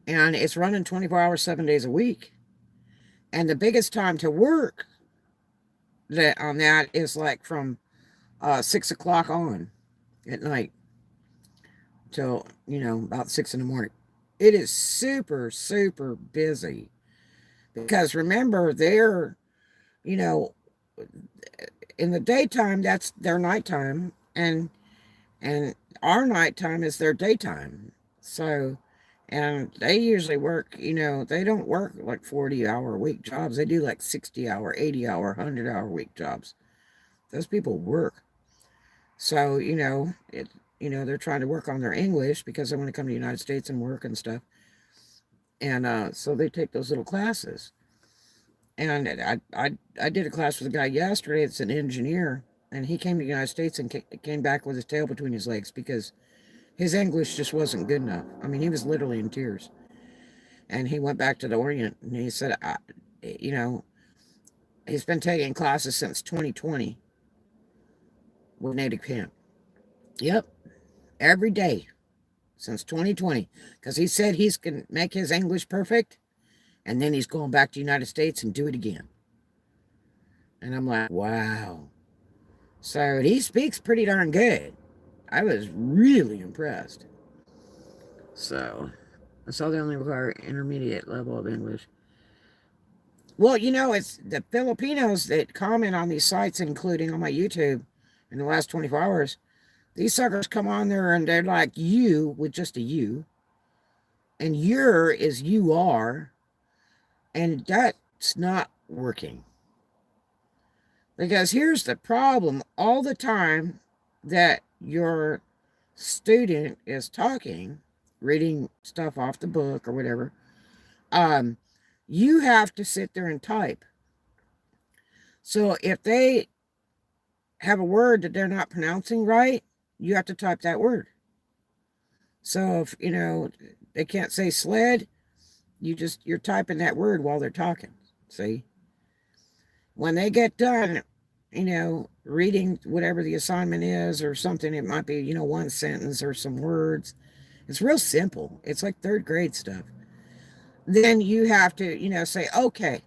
And it's running 24 hours, 7 days a week. And the biggest time to work on that is like from 6 o'clock on at night till, about 6 in the morning. It is super, super busy because remember, they're, you know, in the daytime, that's their nighttime, and our nighttime is their daytime. So, and they usually work, they don't work like 40-hour a week jobs. They do like 60-hour, 80-hour, 100-hour week jobs. Those people work. So, they're trying to work on their English because they want to come to the United States and work and stuff. And so they take those little classes. And I did a class with a guy yesterday. It's an engineer, and he came to the United States and came back with his tail between his legs because his English just wasn't good enough. I mean, he was literally in tears. And he went back to the Orient, and he said, he's been taking classes since 2020 with Native Camp. Yep, every day since 2020, because he said he's going to make his English perfect, and then he's going back to the United States and do it again. And I'm like, wow. So he speaks pretty darn good. I was really impressed. So that's all they only require intermediate level of English. Well, it's the Filipinos that comment on these sites, including on my YouTube in the last 24 hours. These suckers come on there and they're like you with just a U. And your is you are. And that's not working. Because here's the problem. All the time that your student is talking, reading stuff off the book or whatever, you have to sit there and type. So if they have a word that they're not pronouncing right, you have to type that word. So if, they can't say sled, you're typing that word while they're talking. See? When they get done, reading whatever the assignment is or something, it might be, one sentence or some words. It's real simple. It's like third grade stuff. Then you have to, say, okay.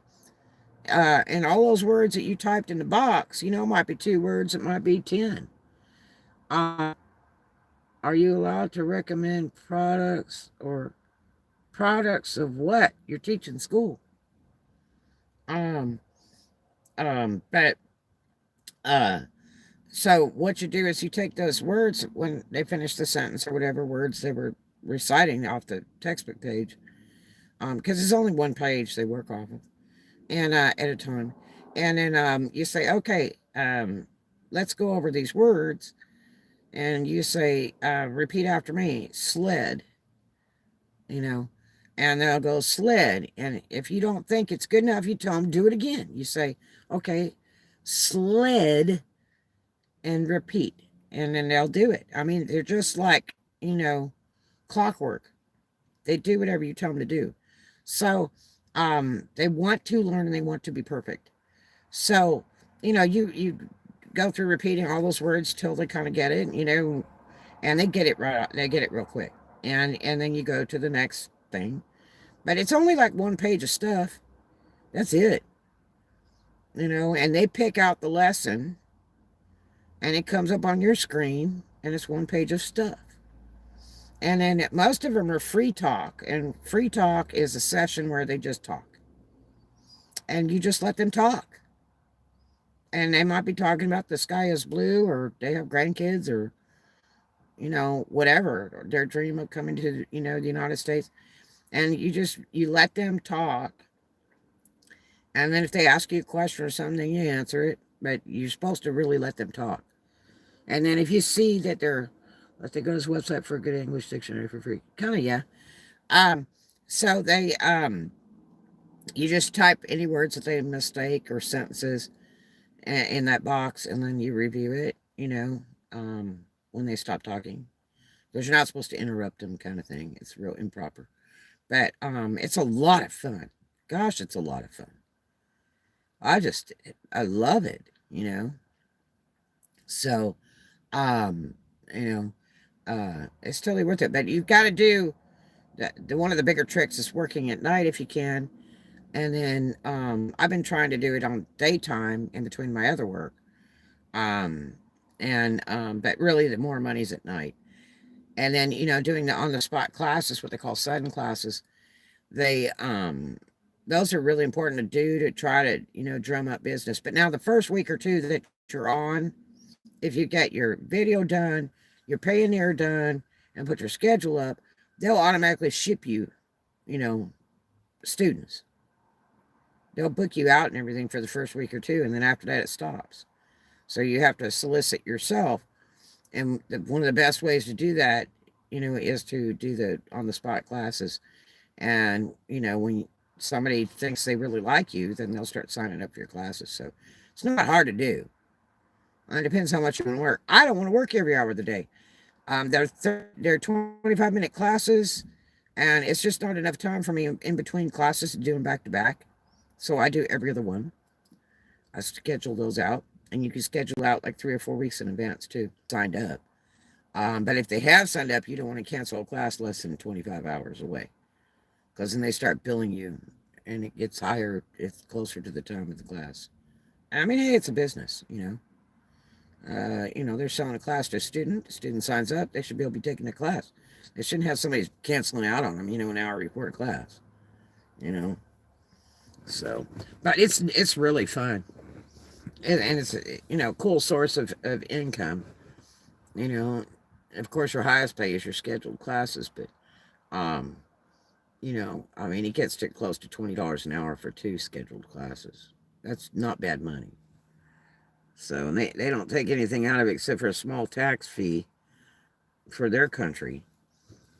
And all those words that you typed in the box, might be 2 words, it might be 10. Are you allowed to recommend products or products of what you're teaching school? But so what you do is you take those words when they finish the sentence or whatever words they were reciting off the textbook page, because it's only one page they work off of, and at a time, and then you say, okay, let's go over these words, and you say, repeat after me, sled, and they'll go sled, and if you don't think it's good enough, you tell them do it again. You say, okay, sled, and repeat, and then they'll do it. I mean, they're just like, clockwork. They do whatever you tell them to do. So they want to learn and they want to be perfect. So you go through repeating all those words till they kind of get it, and they get it right. They get it real quick, and then you go to the next thing, But it's only like 1 page of stuff. That's it. And they pick out the lesson and it comes up on your screen and it's 1 page of stuff. And then most of them are free talk. And free talk is a session where they just talk. And you just let them talk. And they might be talking about the sky is blue, or they have grandkids, or, whatever, or their dream of coming to, the United States. And you let them talk. And then if they ask you a question or something, you answer it. But you're supposed to really let them talk. And then if you see that let's say, go to this website for a good English dictionary for free. Kind of, yeah. So you just type any words that they mistake or sentences in that box, and then you review it, when they stop talking. Because you're not supposed to interrupt them, kind of thing. It's real improper. But it's a lot of fun. Gosh, it's a lot of fun. I love it. So, um, you it's totally worth it. But you've got to do one of the bigger tricks is working at night if you can. And then I've been trying to do it on daytime in between my other work. Um, but really the more money's at night. And then, doing the on the spot classes, what they call sudden classes, they those are really important to do to try to, drum up business. But now the first week or two that you're on, if you get your video done, your Payoneer done, and put your schedule up, they'll automatically ship you, you know, students. They'll book you out and everything for the first week or two, and then after that it stops. So you have to solicit yourself. And one of the best ways to do that, is to do the on the spot classes. And, when somebody thinks they really like you, then they'll start signing up for your classes. So it's not hard to do. It depends how much you want to work. I don't want to work every hour of the day. They're 25-minute classes, and it's just not enough time for me in between classes to do them back to back. So I do every other one. I schedule those out, and you can schedule out like 3 or 4 weeks in advance too. Signed up. But if they have signed up, you don't want to cancel a class less than 25 hours away, because then they start billing you, and it gets higher. It's closer to the time of the class. I mean, hey, it's a business. They're selling a class to a student. The student signs up. They should be able to be taking the class. They shouldn't have somebody canceling out on them. An hour before a class. You know. So, but it's really fun, and it's a cool source of income. You know, of course, your highest pay is your scheduled classes, but um, I mean, it gets to close to $20 an hour for 2 scheduled classes. That's not bad money. So, and they don't take anything out of it except for a small tax fee for their country.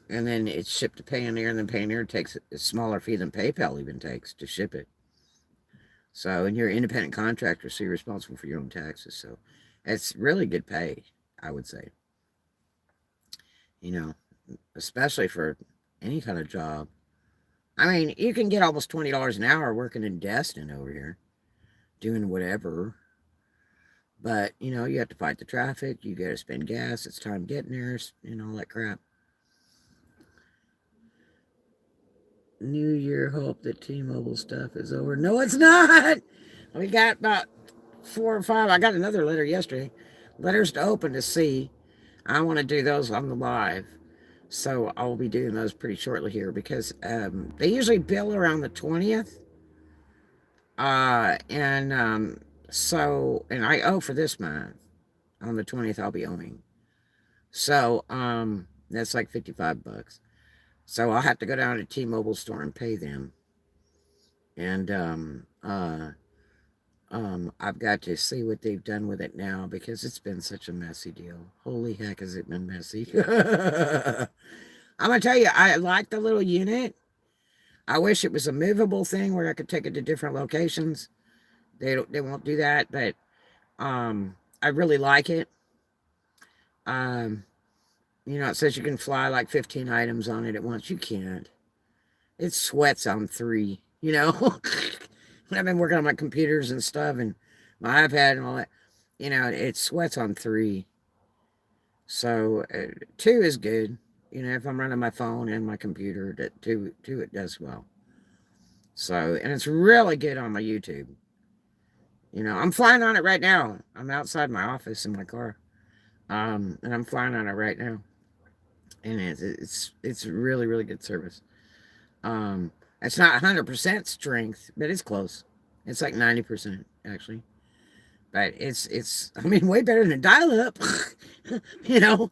And then it's shipped to Payoneer, and then Payoneer takes a smaller fee than PayPal even takes to ship it. So, and you're an independent contractor, so you're responsible for your own taxes. So, it's really good pay, I would say. You know, especially for any kind of job. I mean, you can get almost $20 an hour working in Destin over here, doing whatever. But, you have to fight the traffic. You got to spend gas. It's time getting there, and all that crap. New Year hope that T-Mobile stuff is over. No, it's not. We got about 4 or 5. I got another letter yesterday. Letters to open to see. I want to do those on the live. So I'll be doing those pretty shortly here, because they usually bill around the 20th. And I owe for this month. On the 20th, I'll be owing. So that's like $55. So I'll have to go down to T-Mobile store and pay them. And I've got to see what they've done with it now, because it's been such a messy deal. Holy heck, has it been messy? I'm going to tell you, I like the little unit. I wish it was a movable thing where I could take it to different locations. They won't do that, but I really like it. It says you can fly like 15 items on it at once. You can't. It sweats on 3, When I've been working on my computers and stuff, and my iPad and all that, it sweats on 3. So 2 is good. If I'm running my phone and my computer, that 2 it does well. So, and it's really good on my YouTube. You know, I'm flying on it right now. I'm outside my office in my car. And I'm flying on it right now. And it's really, really good service. Um, it's not 100% strength, but it's close. It's like 90% actually. But it's I mean way better than dial up, you know.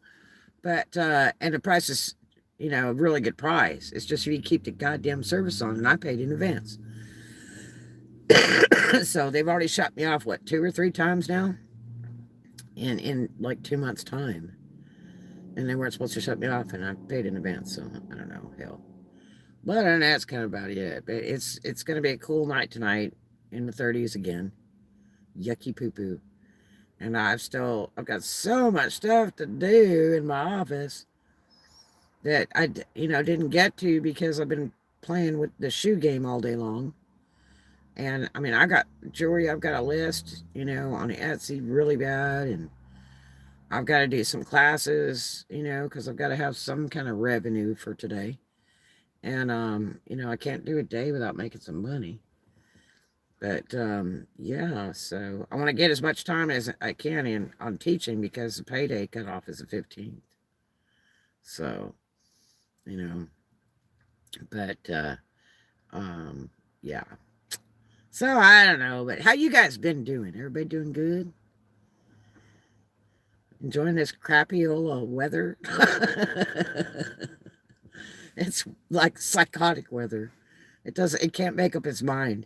But and the price is, you know, a really good price. It's just you keep the goddamn service on, and I paid in advance. So they've already shut me off what 2 or 3 times now, in like 2 months time, and they weren't supposed to shut me off, and I paid in advance. So I don't know, hell. But other than that's kind of about it. But it's gonna be a cool night tonight in the 30s again. Yucky poo poo. And I've got so much stuff to do in my office that I, you know, didn't get to because I've been playing with the shoe game all day long. And I mean, I got jewelry, I've got a list, you know, on Etsy really bad. And I've got to do some classes, you know, because I've got to have some kind of revenue for today. And, you know, I can't do a day without making some money. But yeah, so I want to get as much time as I can in on teaching because the payday cutoff is the 15th. So, you know, but yeah. So I don't know, but how you guys been doing? Everybody doing good? Enjoying this crappy old weather? It's like psychotic weather. It can't make up its mind.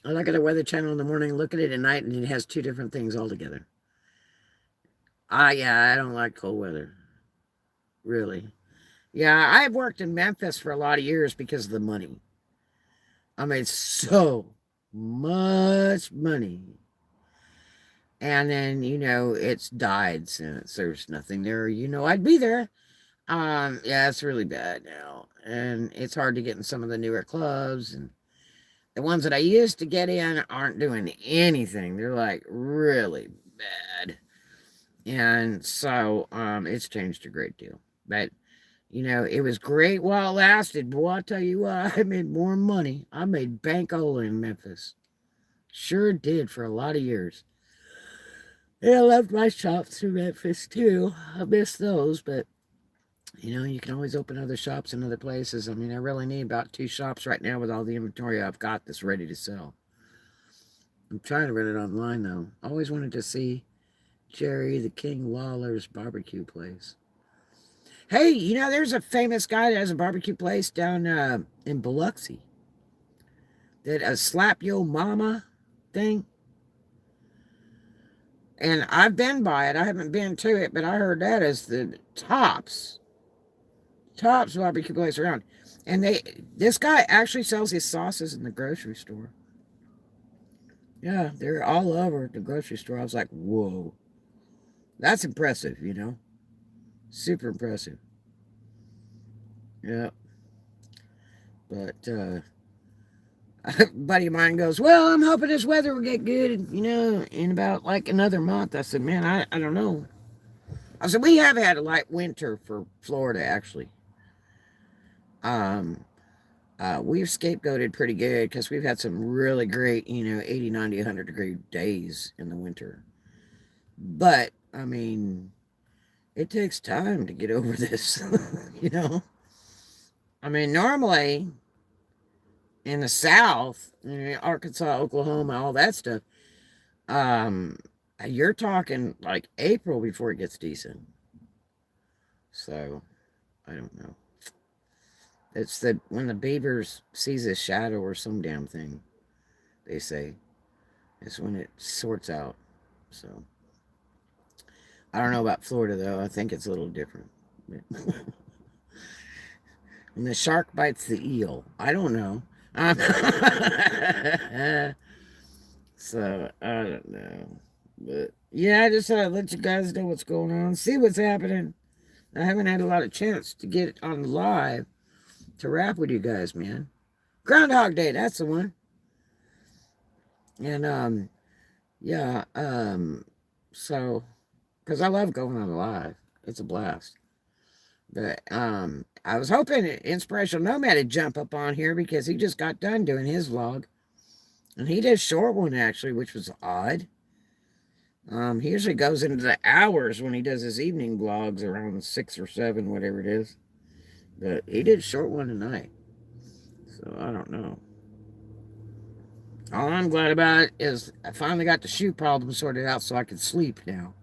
I look at the weather channel in the morning, look at it at night, and it has two different things altogether. Yeah, I don't like cold weather. Really. Yeah, I've worked in Memphis for a lot of years because of the money. I made so much money. And then, you know, it's died since there's nothing there. You know, I'd be there. Yeah, it's really bad now. And it's hard to get in some of the newer clubs. And the ones that I used to get in aren't doing anything. They're like really bad. And so it's changed a great deal. But you know, it was great while it lasted. Boy, I'll tell you what, I made more money. I made bankola in Memphis. Sure did for a lot of years. Yeah, I loved my shops through Memphis too. I miss those, but you know, you can always open other shops in other places. I mean, I really need about 2 shops right now with all the inventory I've got that's ready to sell. I'm trying to run it online though. I always wanted to see Jerry the King Lawler's barbecue place. Hey, you know, there's a famous guy that has a barbecue place down in Biloxi. That a slap yo mama thing. And I've been by it. I haven't been to it, but I heard that is the tops barbecue place around. And this guy actually sells his sauces in the grocery store. Yeah, they're all over the grocery store. I was like, whoa, that's impressive, you know, super impressive. Yeah, but a buddy of mine goes, well, I'm hoping this weather will get good, you know, in about like another month. I said, man, I don't know. I said, we have had a light winter for Florida, actually. Um, we've scapegoated pretty good because we've had some really great, you know, 80, 90, 100-degree days in the winter. But, I mean, it takes time to get over this, you know? I mean, normally in the South, you know, Arkansas, Oklahoma, all that stuff, um, you're talking like April before it gets decent. So, I don't know. It's the when the beavers sees a shadow or some damn thing, they say, is when it sorts out. So, I don't know about Florida though. I think it's a little different. When the shark bites the eel, I don't know. So I don't know, but yeah, I just thought I'd let you guys know what's going on, see what's happening. I haven't had a lot of chance to get on live to rap with you guys, man. Groundhog Day, that's the one. And yeah, so because I love going on live, it's a blast. But I was hoping Inspirational Nomad would jump up on here because he just got done doing his vlog. And he did a short one actually, which was odd. He usually goes into the hours when he does his evening vlogs around 6 or 7, whatever it is. But he did a short one tonight. So I don't know. All I'm glad about is I finally got the shoe problem sorted out so I can sleep now.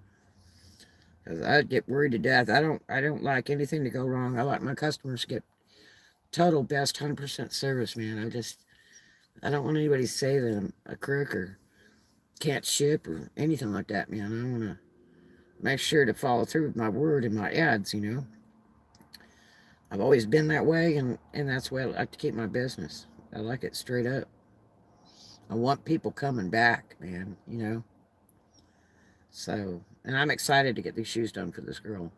Because I'd get worried to death. I don't like anything to go wrong. I like my customers to get total best 100% service, man. I don't want anybody to say that I'm a crook or can't ship or anything like that, man. I want to make sure to follow through with my word and my ads, you know. I've always been that way, and that's the way I like to keep my business. I like it straight up. I want people coming back, man, you know. So, and I'm excited to get these shoes done for this girl.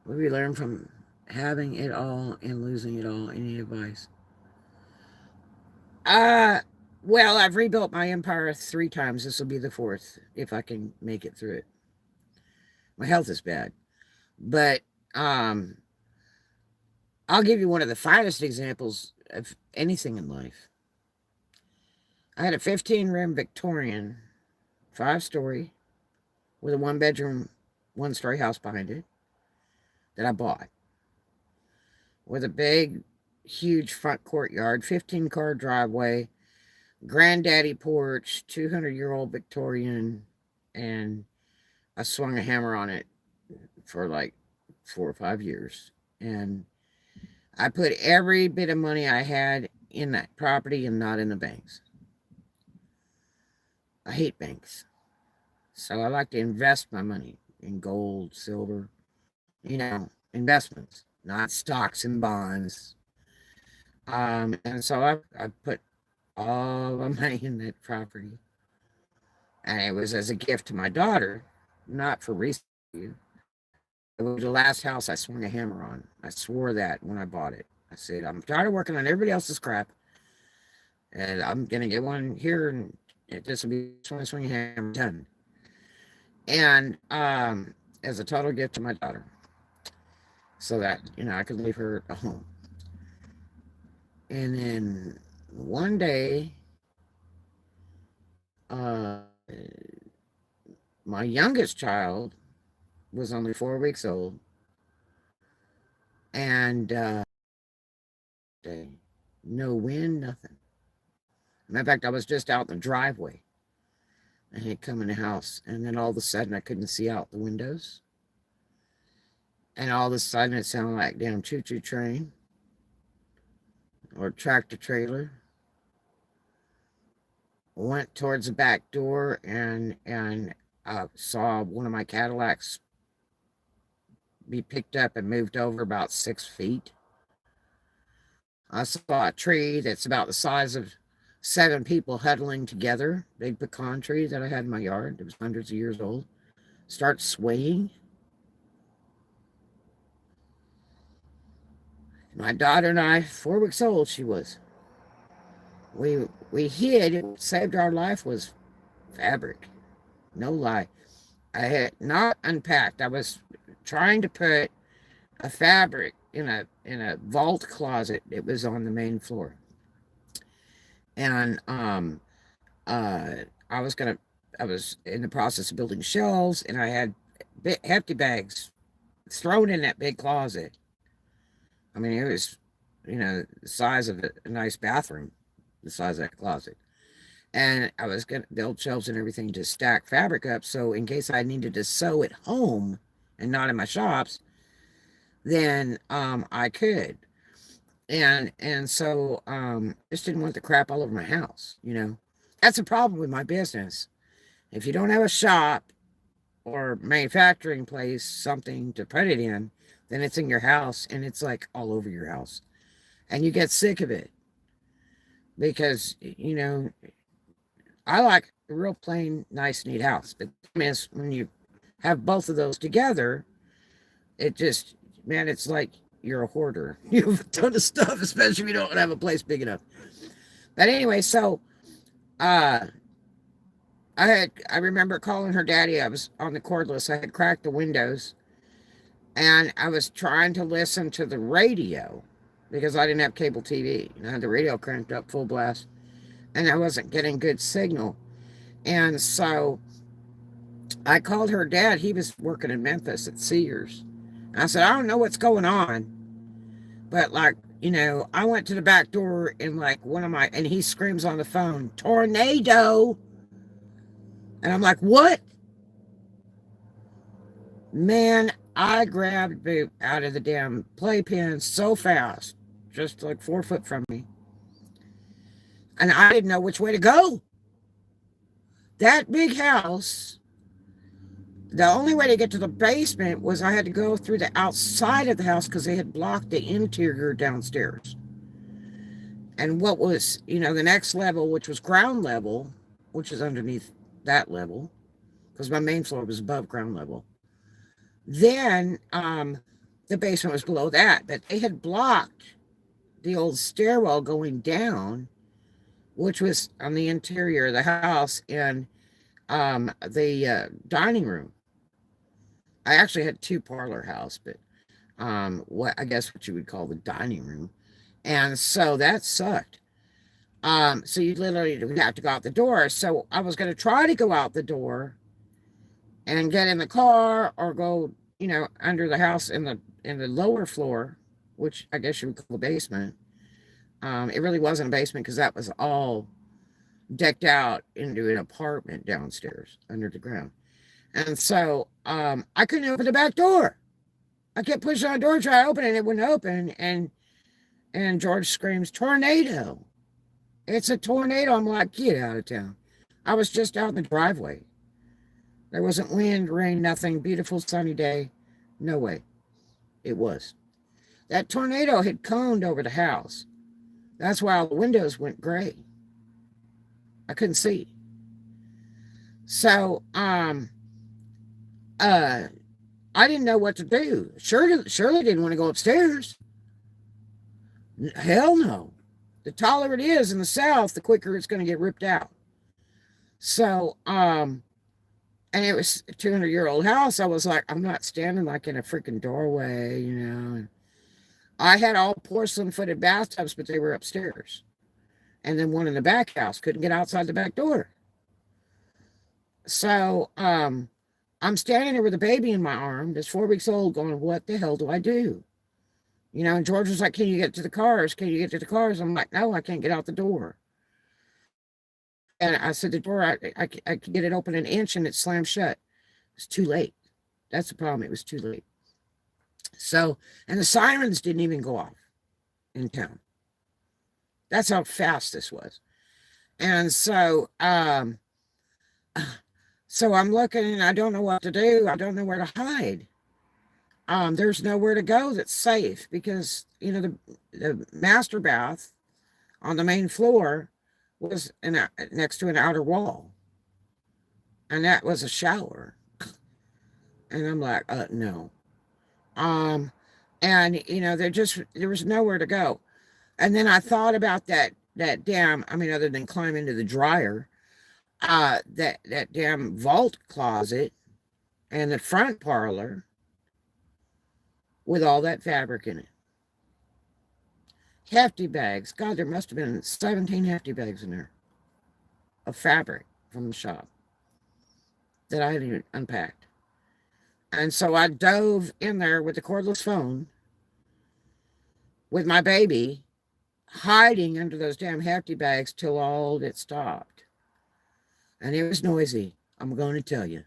What do we learn from having it all and losing it all? Any advice? Uh, well, I've rebuilt my empire 3 times. This will be the 4th if I can make it through it. My health is bad, but I'll give you one of the finest examples of anything in life. I had a 15-room Victorian, 5-story, with a 1-bedroom, 1-story house behind it that I bought, with a big, huge front courtyard, 15-car driveway, granddaddy porch, 200-year-old Victorian, and I swung a hammer on it for like 4 or 5 years. And I put every bit of money I had in that property and not in the banks. I hate banks. So I like to invest my money in gold, silver, you know, investments, not stocks and bonds. And so I put all the money in that property. And it was as a gift to my daughter, not for resale. It was the last house I swung a hammer on. I swore that when I bought it. I said, I'm tired of working on everybody else's crap. And I'm going to get one here, and this will be when I swing a hammer done. And as a total gift to my daughter, so that, you know, I could leave her a home. And then one day, my youngest child was only 4 weeks old, and no wind, nothing. Matter of fact, I was just out in the driveway. I had come in the house, and then all of a sudden I couldn't see out the windows. And all of a sudden it sounded like damn choo-choo train or tractor trailer. Went towards the back door and saw one of my Cadillacs be picked up and moved over about 6 feet. I saw a tree that's about the size of 7 people huddling together, big pecan tree that I had in my yard. It was hundreds of years old. Start swaying. My daughter and I, 4 weeks old she was, we hid. It saved our life was fabric. No lie. I had not unpacked. I was trying to put a fabric in a vault closet. It was on the main floor. And I was in the process of building shelves, and I had hefty bags thrown in that big closet. I mean, it was, you know, the size of a nice bathroom, the size of that closet. And I was going to build shelves and everything to stack fabric up. So in case I needed to sew at home and not in my shops, then I could. And so just didn't want the crap all over my house, you know. That's a problem with my business. If you don't have a shop or manufacturing place, something to put it in, then it's in your house and it's like all over your house. And you get sick of it. Because, you know, I like a real plain, nice, neat house. But the thing is, when you have both of those together, it just, man, it's like you're a hoarder. You have a ton of stuff, especially if you don't have a place big enough. But anyway, so I remember calling her daddy. I was on the cordless. I had cracked the windows, And I was trying to listen to the radio because I didn't have cable TV. I had the radio cranked up full blast and I wasn't getting good signal. And so I called her dad. He was working in Memphis at Sears. And I said, I don't know what's going on, but like, I went to the back door and like and he screams on the phone, tornado. And I'm like, what? Man, I grabbed Boop out of the damn playpen so fast, just like 4 foot from me. And I didn't know which way to go. That big house, the only way to get to the basement was I had to go through the outside of the house because they had blocked the interior downstairs. And what was, the next level, which was ground level, which is underneath that level, because my main floor was above ground level. Then the basement was below that, but they had blocked the old stairwell going down, which was on the interior of the house, and the dining room. I actually had 2-parlor house, but what you would call the dining room. And so that sucked. So you literally would have to go out the door. So I was going to try to go out the door and get in the car or go, under the house in the lower floor, which I guess you would call the basement. It really wasn't a basement because that was all decked out into an apartment downstairs under the ground. And so I couldn't open the back door. I kept pushing on the door, trying to open it, and it wouldn't open. And George screams, tornado. It's a tornado. I'm like, get out of town. I was just out in the driveway. There wasn't wind, rain, nothing. Beautiful sunny day. No way. It was. That tornado had coned over the house. That's why all the windows went gray. I couldn't see. So, I didn't know what to do. Shirley didn't want to go upstairs. Hell no. The taller it is in the south, the quicker it's going to get ripped out. So, and it was a 200-year-old house. I was like, I'm not standing like in a freaking doorway, I had all porcelain-footed bathtubs, but they were upstairs. And then one in the back house. Couldn't get outside the back door. So, I'm standing there with a baby in my arm that's 4 weeks old going, what the hell do I do? And George was like, can you get to the cars? Can you get to the cars? I'm like, no, I can't get out the door. And I said, the door, I could get it open an inch and it slammed shut. It's too late. That's the problem. It was too late. So, and the sirens didn't even go off in town. That's how fast this was. And so, so I'm looking and I don't know what to do. I don't know where to hide. There's nowhere to go that's safe because, the master bath on the main floor was next to an outer wall. And that was a shower. And I'm like, no. And, there was nowhere to go. And then I thought about that damn, other than climb into the dryer, that damn vault closet and the front parlor with all that fabric in it. Hefty bags. God, there must have been 17 hefty bags in there of fabric from the shop that I hadn't unpacked. And so I dove in there with the cordless phone with my baby hiding under those damn hefty bags till all of it stopped. And it was noisy, I'm going to tell you.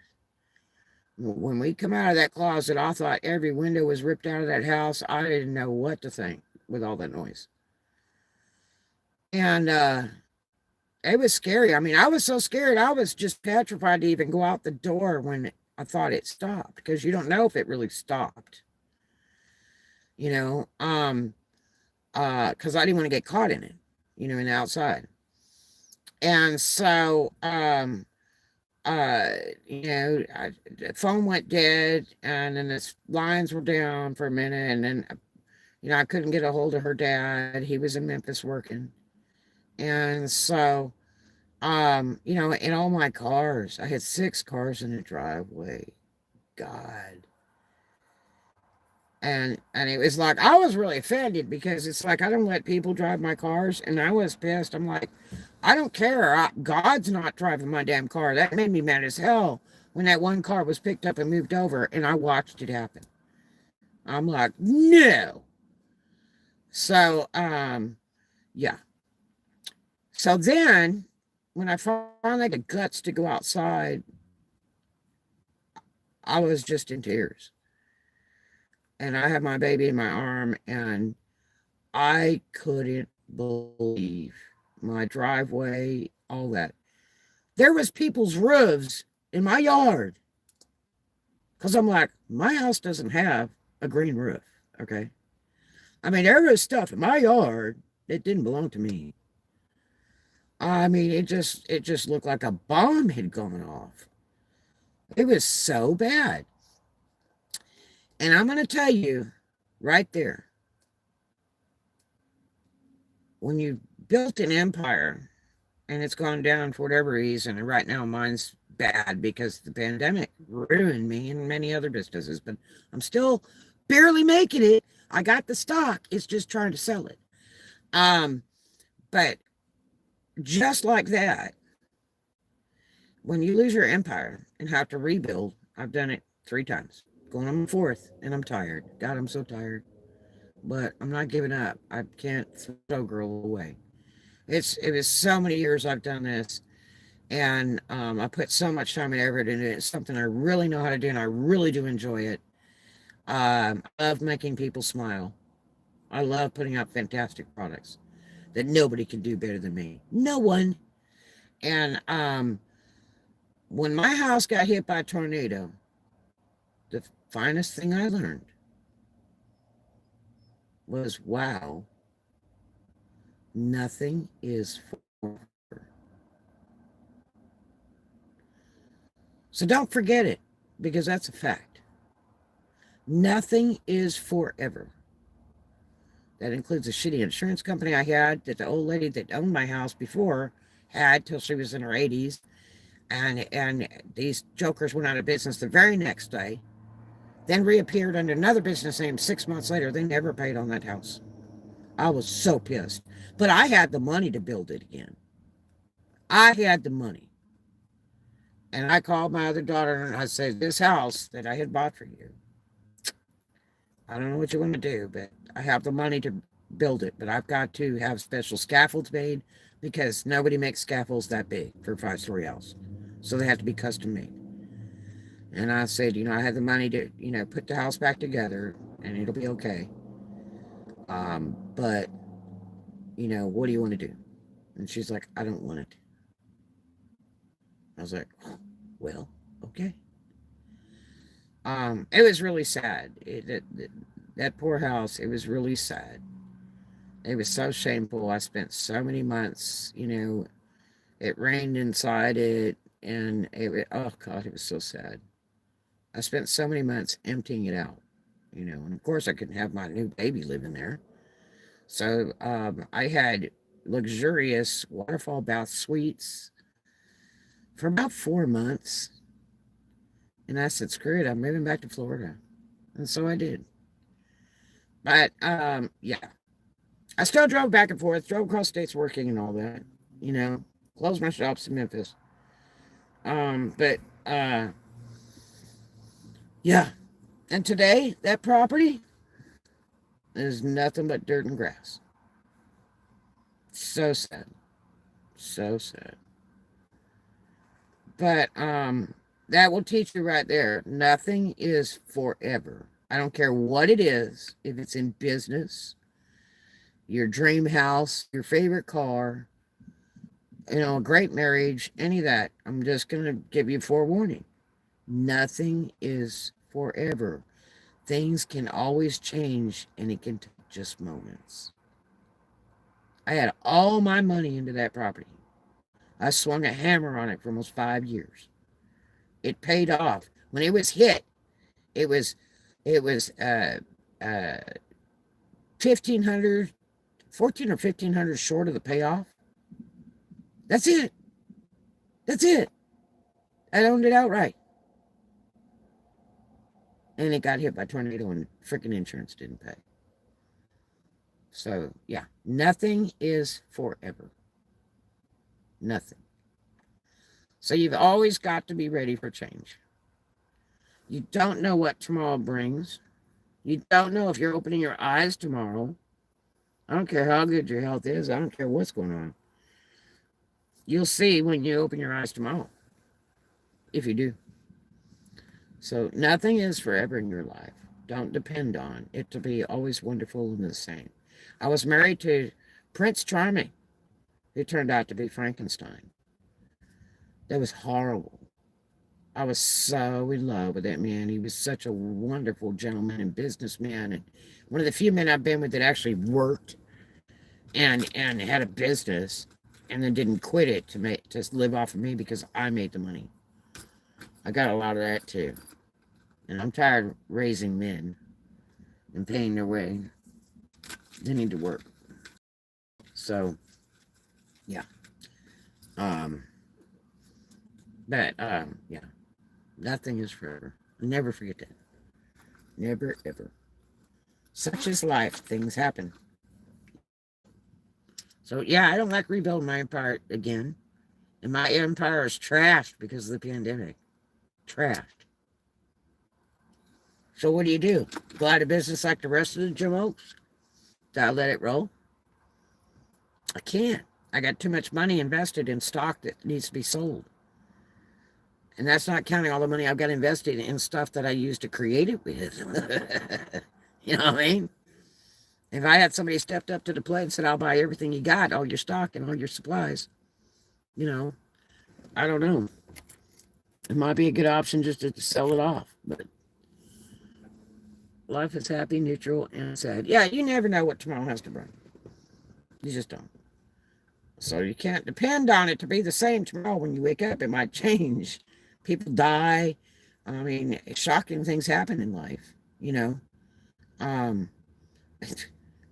When we come out of that closet, I thought every window was ripped out of that house. I didn't know what to think with all that noise. And it was scary. I was so scared. I was just petrified to even go out the door when I thought it stopped, because you don't know if it really stopped. Because I didn't want to get caught in it, in the outside. And so, the phone went dead, and then the lines were down for a minute, and then, I couldn't get a hold of her dad. He was in Memphis working. And so, in all my cars, I had 6 cars in the driveway. God. And it was like, I was really offended because it's like, I don't let people drive my cars. And I was pissed. I'm like, I don't care. God's not driving my damn car. That made me mad as hell when that one car was picked up and moved over and I watched it happen. I'm like, no. So, yeah. So then when I finally had the guts to go outside, I was just in tears. And I had my baby in my arm, and I couldn't believe my driveway, all that. There was people's roofs in my yard. Because I'm like, my house doesn't have a green roof, okay? I mean, there was stuff in my yard that didn't belong to me. I mean, it just looked like a bomb had gone off. It was so bad. And I'm going to tell you right there, when you built an empire and it's gone down for whatever reason, and right now mine's bad because the pandemic ruined me and many other businesses, but I'm still barely making it. I got the stock. It's just trying to sell it. But just like that, when you lose your empire and have to rebuild, I've done it 3 times, going on my 4th, and I'm tired. God, I'm so tired. But I'm not giving up. I can't throw girl away. It was so many years I've done this, and I put so much time and effort into it. It's something I really know how to do, and I really do enjoy it. I love making people smile. I love putting out fantastic products that nobody can do better than me. No one. And when my house got hit by a tornado, the finest thing I learned was, wow, nothing is forever. So don't forget it, because that's a fact. Nothing is forever. That includes a shitty insurance company I had that the old lady that owned my house before had till she was in her 80s. And these jokers went out of business the very next day, then reappeared under another business name 6 months later. They never paid on that house. I was so pissed. But I had the money to build it again. I had the money. And I called my other daughter and I said, this house that I had bought for you, I don't know what you want to do, but I have the money to build it. But I've got to have special scaffolds made because nobody makes scaffolds that big for a 5-story house. So they have to be custom made. And I said, I had the money to, put the house back together and it'll be okay. But, what do you want to do? And she's like, I don't want it. I was like, well, okay. It was really sad. That poor house, it was really sad. It was so shameful. I spent so many months, it rained inside it, and oh God, it was so sad. I spent so many months emptying it out, and of course I couldn't have my new baby living there. So I had luxurious waterfall bath suites for about 4 months. And I said, screw it, I'm moving back to Florida. And so I did. But yeah. I still drove back and forth, drove across states working and all that, closed my shops in Memphis. But yeah. And today, that property is nothing but dirt and grass. So sad. So sad. But that will teach you right there. Nothing is forever. I don't care what it is. If it's in business, your dream house, your favorite car, a great marriage, any of that. I'm just going to give you forewarning. Nothing is forever. Things can always change, and it can take just moments. I had all my money into that property. I swung a hammer on it for almost 5 years. It paid off. When it was hit, it was 1,500, 14 or 1,500 short of the payoff. That's it. That's it. I owned it outright. And it got hit by a tornado and freaking insurance didn't pay. So, yeah, nothing is forever. Nothing. So, you've always got to be ready for change. You don't know what tomorrow brings. You don't know if you're opening your eyes tomorrow. I don't care how good your health is. I don't care what's going on. You'll see when you open your eyes tomorrow, if you do. So nothing is forever in your life. Don't depend on it to be always wonderful and the same. I was married to Prince Charming, who turned out to be Frankenstein. That was horrible. I was so in love with that man. He was such a wonderful gentleman and businessman, and one of the few men I've been with that actually worked and had a business, and then didn't quit it to live off of me because I made the money. I got a lot of that too, and I'm tired of raising men and paying their way. They need to work. So, yeah. Um, yeah, nothing is forever. Never forget that. Never ever. Such is life. Things happen. So yeah, I don't like rebuilding my empire again. And my empire is trashed because of the pandemic. Trashed. So what do? Go out of business like the rest of the Jim Oaks? Do I let it roll? I can't. I got too much money invested in stock that needs to be sold. And that's not counting all the money I've got invested in stuff that I used to create it with. You know what I mean? If I had somebody stepped up to the plate and said, I'll buy everything you got, all your stock and all your supplies, you know, I don't know. It might be a good option just to sell it off. But life is happy, neutral, and sad. Yeah, you never know what tomorrow has to bring. You just don't. So you can't depend on it to be the same tomorrow when you wake up. It might change. People die. I mean, shocking things happen in life, you know. Um,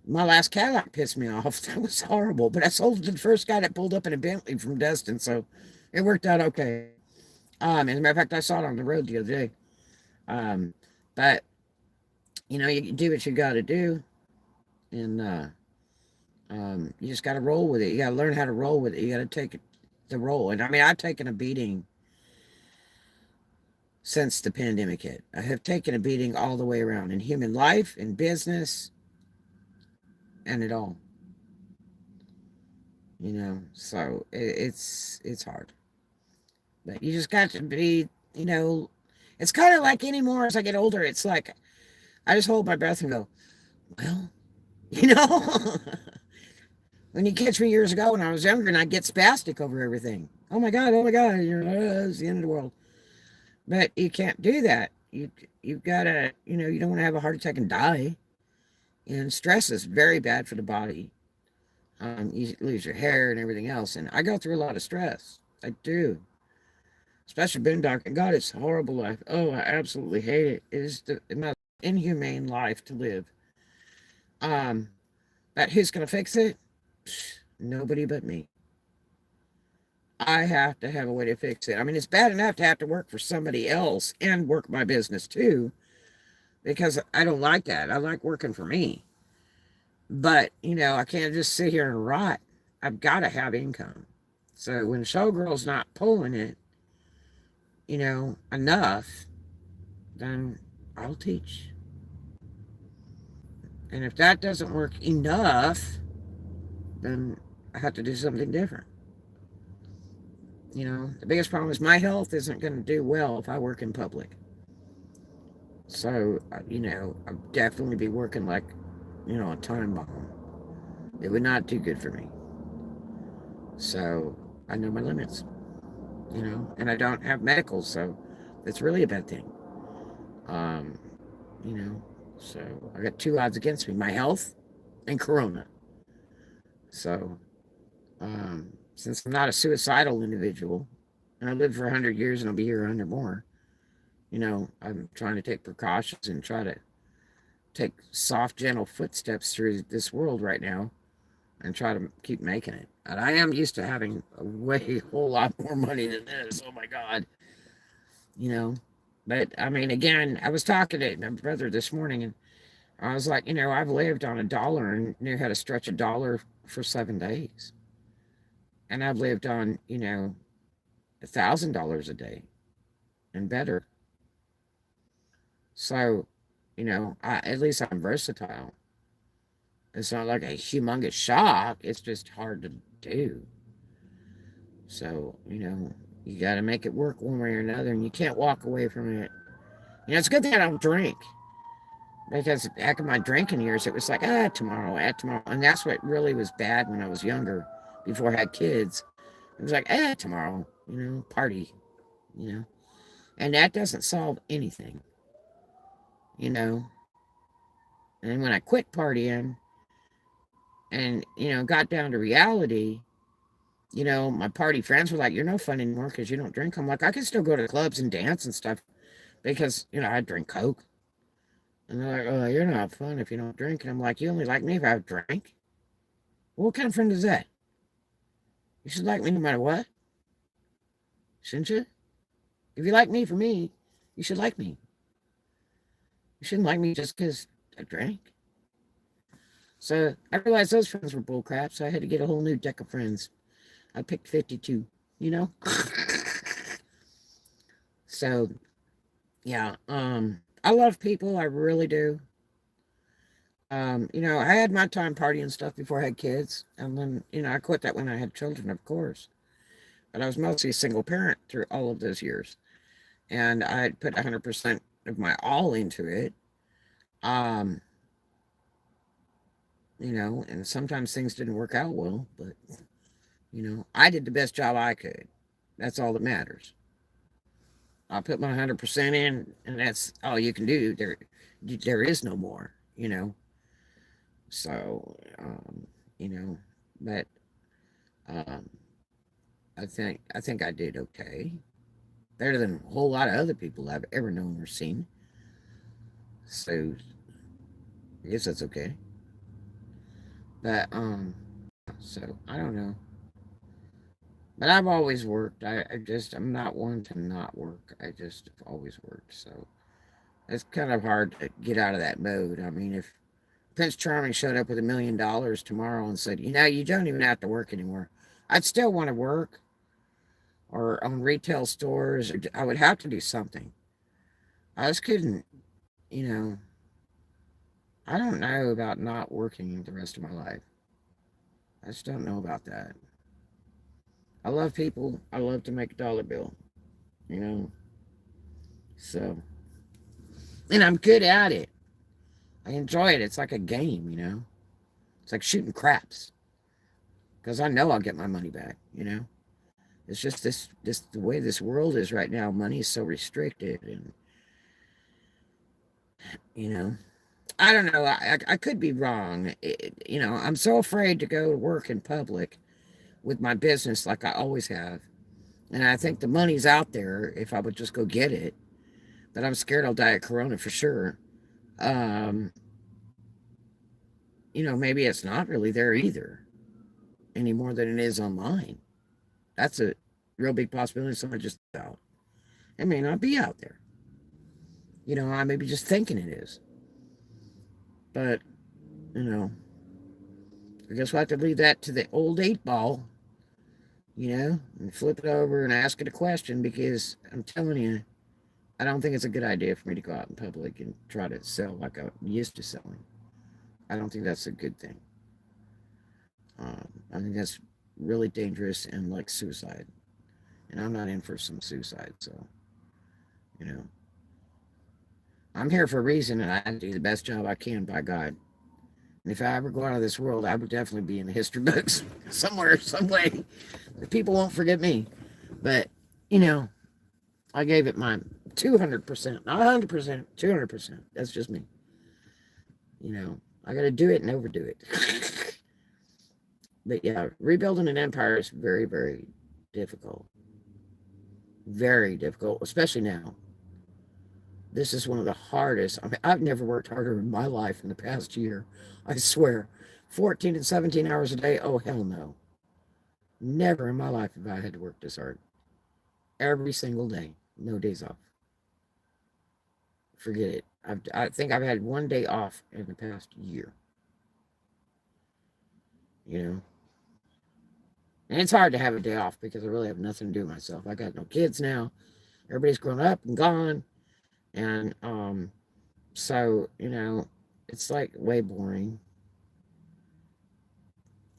my last Cadillac pissed me off. That was horrible. But I sold it to the first guy that pulled up in a Bentley from Destin, so it worked out okay. As a matter of fact, I saw it on the road the other day. But you know, you do what you got to do, and you just got to roll with it. You got to learn how to roll with it. You got to take the roll. And I mean, I've taken a beating since the pandemic hit. I have taken a beating all the way around in human life, in business, and it all. You know, so it's hard. But you just got to be, you know, it's kind of like anymore as I get older. It's like I just hold my breath and go, well, you know. When you catch me years ago when I was younger and I'd get spastic over everything. Oh my God, it's the end of the world. But you can't do that. You've gotta, you know, you don't want to have a heart attack and die. And stress is very bad for the body. You lose your hair and everything else. And I go through a lot of stress. I do. Especially being doctor. God, it's a horrible life. Oh, I absolutely hate it. It is the most inhumane life to live. Um, but who's gonna fix it? Nobody but me. I have to have a way to fix it. I mean, it's bad enough to have to work for somebody else and work my business too, because I don't like that. I like working for me. But, you know, I can't just sit here and rot. I've got to have income. So when Showgirl's not pulling it, you know, enough, then I'll teach. And if that doesn't work enough, then I have to do something different. You know, the biggest problem is my health isn't going to do well if I work in public. So, you know, I'd definitely be working like, you know, a time bomb. It would not do good for me. So, I know my limits, you know, and I don't have medicals, so it's really a bad thing. Um, you know, so I got two odds against me, my health and Corona. So, since I'm not a suicidal individual, and I lived for 100 years and I'll be here 100 more, you know, I'm trying to take precautions and try to take soft, gentle footsteps through this world right now and try to keep making it. And I am used to having a whole lot more money than this. Oh my God. You know? But I mean, again, I was talking to my brother this morning, and I was like, I've lived on $1 and knew how to stretch $1 for 7 days, and I've lived on, $1,000 a day and better. So, at least I'm versatile. It's not like a humongous shock. It's just hard to do. So, you got to make it work one way or another, and you can't walk away from it. It's a good thing I don't drink, because back in my drinking years, it was like, tomorrow, tomorrow. And that's what really was bad when I was younger, before I had kids. It was like, tomorrow, party, you know. And that doesn't solve anything, you know. And when I quit partying and, got down to reality, my party friends were like, you're no fun anymore because you don't drink. I'm like, I can still go to clubs and dance and stuff because, I drink Coke. And they're like, oh, you're not fun if you don't drink. And I'm like, you only like me if I drink? Well, what kind of friend is that? You should like me no matter what. Shouldn't you? If you like me for me, you should like me. You shouldn't like me just because I drank. So I realized those friends were bullcrap, so I had to get a whole new deck of friends. I picked 52, you know? So, yeah, I love people, I really do. I had my time partying stuff before I had kids, and then, I quit that when I had children, of course. But I was mostly a single parent through all of those years, and I put 100% of my all into it. Um, and sometimes things didn't work out well, but I did the best job I could. That's all that matters. I put my 100% in, and that's all you can do. There is no more. So, you know, but um, I think I did okay, better than a whole lot of other people I've ever known or seen. So I guess that's okay. But yeah. So I don't know. But I've always worked. I'm not one to not work. I just have always worked. So it's kind of hard to get out of that mode. I mean, if Prince Charming showed up with $1 million tomorrow and said, you don't even have to work anymore, I'd still want to work or own retail stores. Or I would have to do something. I just couldn't, you know, I don't know about not working the rest of my life. I just don't know about that. I love people. I love to make a dollar bill, you know. So, and I'm good at it. I enjoy it. It's like a game. It's like shooting craps because I know I'll get my money back. It's just this the way this world is right now. Money is so restricted, and you know, I don't know. I could be wrong. I'm so afraid to go to work in public with my business like I always have, and I think the money's out there if I would just go get it. But I'm scared I'll die of corona for sure. Um, maybe it's not really there either any more than it is online. That's a real big possibility. Someone just out. It may not be out there. I may be just thinking it is. But, you know, I guess we'll have to leave that to the old 8 ball, and flip it over and ask it a question because I'm telling you, I don't think it's a good idea for me to go out in public and try to sell like I used to selling. I don't think that's a good thing. I think that's really dangerous and like suicide. And I'm not in for some suicide, so, you know, I'm here for a reason and I do the best job I can by God. And if I ever go out of this world, I would definitely be in the history books somewhere, some way. The people won't forget me. But, you know, I gave it my 200%, not 100%, 200%. That's just me. I got to do it and overdo it. But yeah, rebuilding an empire is very, very difficult. Very difficult, especially now. This is one of the hardest. I mean, I've never worked harder in my life in the past year. I swear. 14 and 17 hours a day? Oh, hell no. Never in my life have I had to work this hard. Every single day. No days off. forget it. I think I've had one day off in the past year. You know, and it's hard to have a day off because I really have nothing to do with myself. I got no kids now. Everybody's grown up and gone, and so it's like way boring.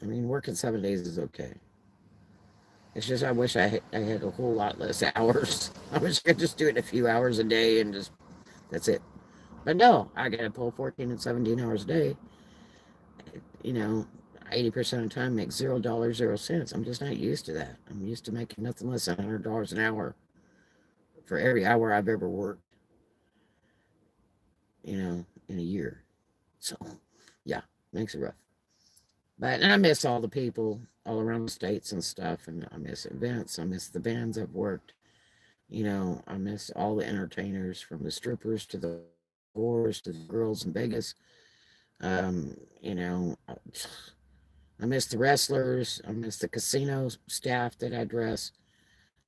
I mean, working 7 days is okay. It's just I wish I had a whole lot less hours. I wish I could just do it a few hours a day and just that's it. But no, I got to pull 14 and 17 hours a day. You know, 80% of the time make $0, 0 cents. I'm just not used to that. I'm used to making nothing less than $100 an hour for every hour I've ever worked, in a year. So, yeah, makes it rough. But and I miss all the people all around the states and stuff, and I miss events. I miss the bands I've worked. I miss all the entertainers from the strippers to the whores to the girls in Vegas. Um, you know, I miss the wrestlers. I miss the casino staff that I dress.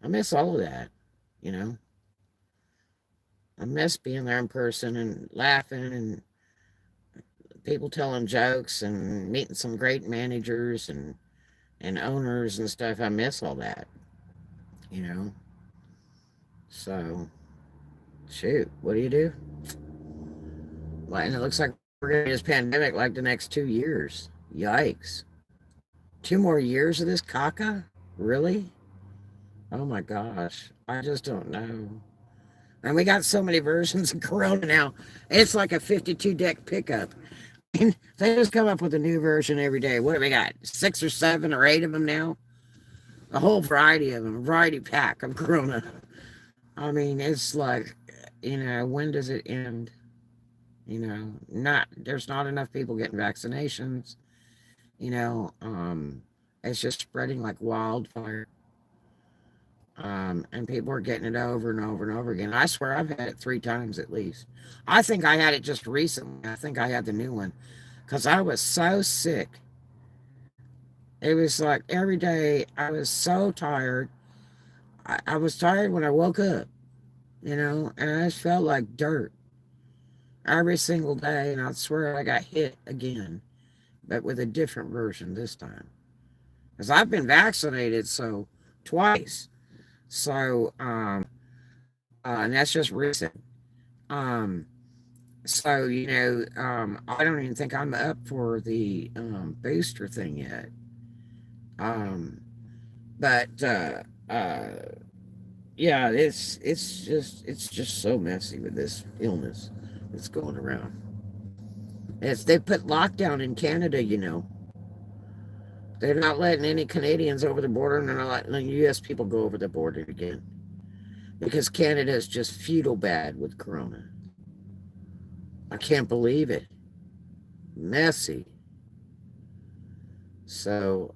I miss all of that. You know, I miss being there in person and laughing and people telling jokes and meeting some great managers and owners and stuff. I miss all that. You know, so shoot, what do you do? Well, and it looks like we're gonna be in this pandemic like the next 2 years. Yikes! 2 more years of this caca? Really? Oh my gosh. I just don't know. And we got so many versions of Corona now. It's like a 52 deck pickup. I mean, they just come up with a new version every day. What do we got? 6 or 7 or 8 of them now? A whole variety of them, a variety pack of Corona. I mean, it's like, when does it end? Not there's not enough people getting vaccinations. You know, it's just spreading like wildfire. And people are getting it over and over and over again. I swear I've had it 3 times at least. I think I had it just recently. I think I had the new one because I was so sick. It was like every day I was so tired. I was tired when I woke up, and I just felt like dirt every single day. And I swear I got hit again, but with a different version this time. Because I've been vaccinated twice. So, and that's just recent. Um, so, I don't even think I'm up for the booster thing yet. Um, but yeah, it's just so messy with this illness that's going around. They put lockdown in Canada. They're not letting any Canadians over the border, and they're not letting U.S. people go over the border again because Canada is just feudal bad with Corona. I can't believe it. Messy. So,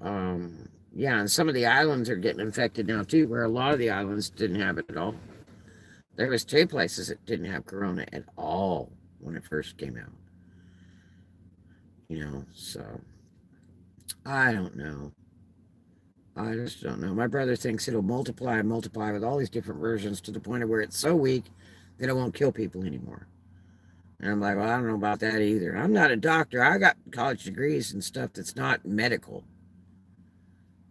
yeah, and some of the islands are getting infected now too, where a lot of the islands didn't have it at all. There was 2 places that didn't have Corona at all when it first came out. So I don't know. I just don't know. My brother thinks it'll multiply and multiply with all these different versions to the point of where it's so weak that it won't kill people anymore. And I'm like, well, I don't know about that either. I'm not a doctor. I got college degrees and stuff that's not medical.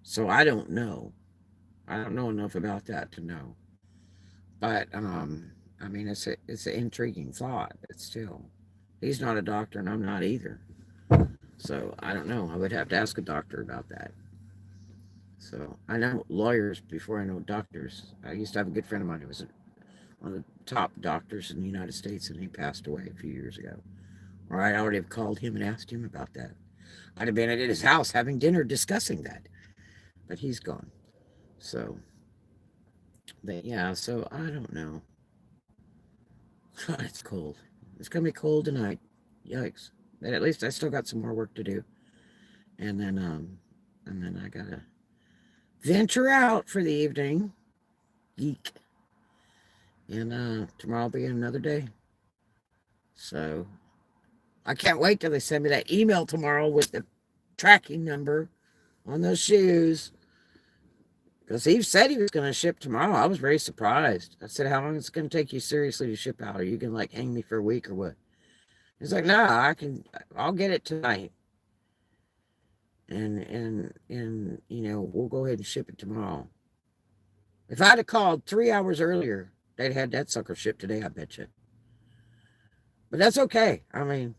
So I don't know. I don't know enough about that to know. But I mean, it's an intriguing thought. But still, he's not a doctor, and I'm not either. So I don't know. I would have to ask a doctor about that. So I know lawyers before I know doctors. I used to have a good friend of mine who was one of the top doctors in the United States, and he passed away a few years ago. Or I'd already have called him and asked him about that. I'd have been at his house having dinner discussing that. But he's gone. So, but yeah, so I don't know. God, it's cold. It's gonna be cold tonight. Yikes! But at least I still got some more work to do, and then I gotta venture out for the evening. Geek. And tomorrow will be another day. So I can't wait till they send me that email tomorrow with the tracking number on those shoes. Because he said he was going to ship tomorrow. I was very surprised. I said, how long is it going to take you seriously to ship out? Are you going to like hang me for a week or what? He's like, no, I'll get it tonight. And we'll go ahead and ship it tomorrow. If I'd have called 3 hours earlier, they'd had that sucker shipped today, I bet you. But that's okay. I mean,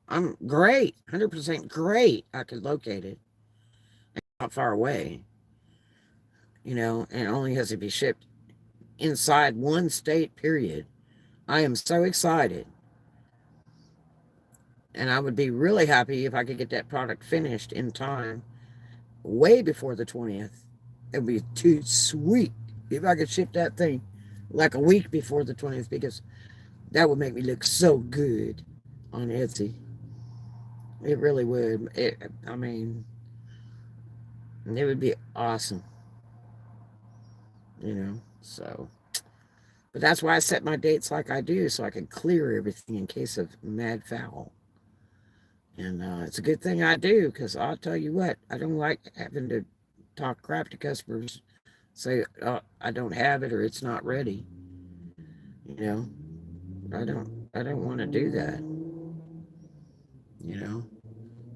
I'm great, 100% great. I could locate it. Not far away, and it only has to be shipped inside one state, period. I am so excited. And I would be really happy if I could get that product finished in time, way before the 20th. It would be too sweet if I could ship that thing like a week before the 20th, because that would make me look so good on Etsy. It really would. I mean, it would be awesome, so. But that's why I set my dates like I do, so I can clear everything in case of mad foul. And it's a good thing I do, because I'll tell you what, I don't like having to talk crap to customers, say I don't have it or it's not ready. I don't want to do that.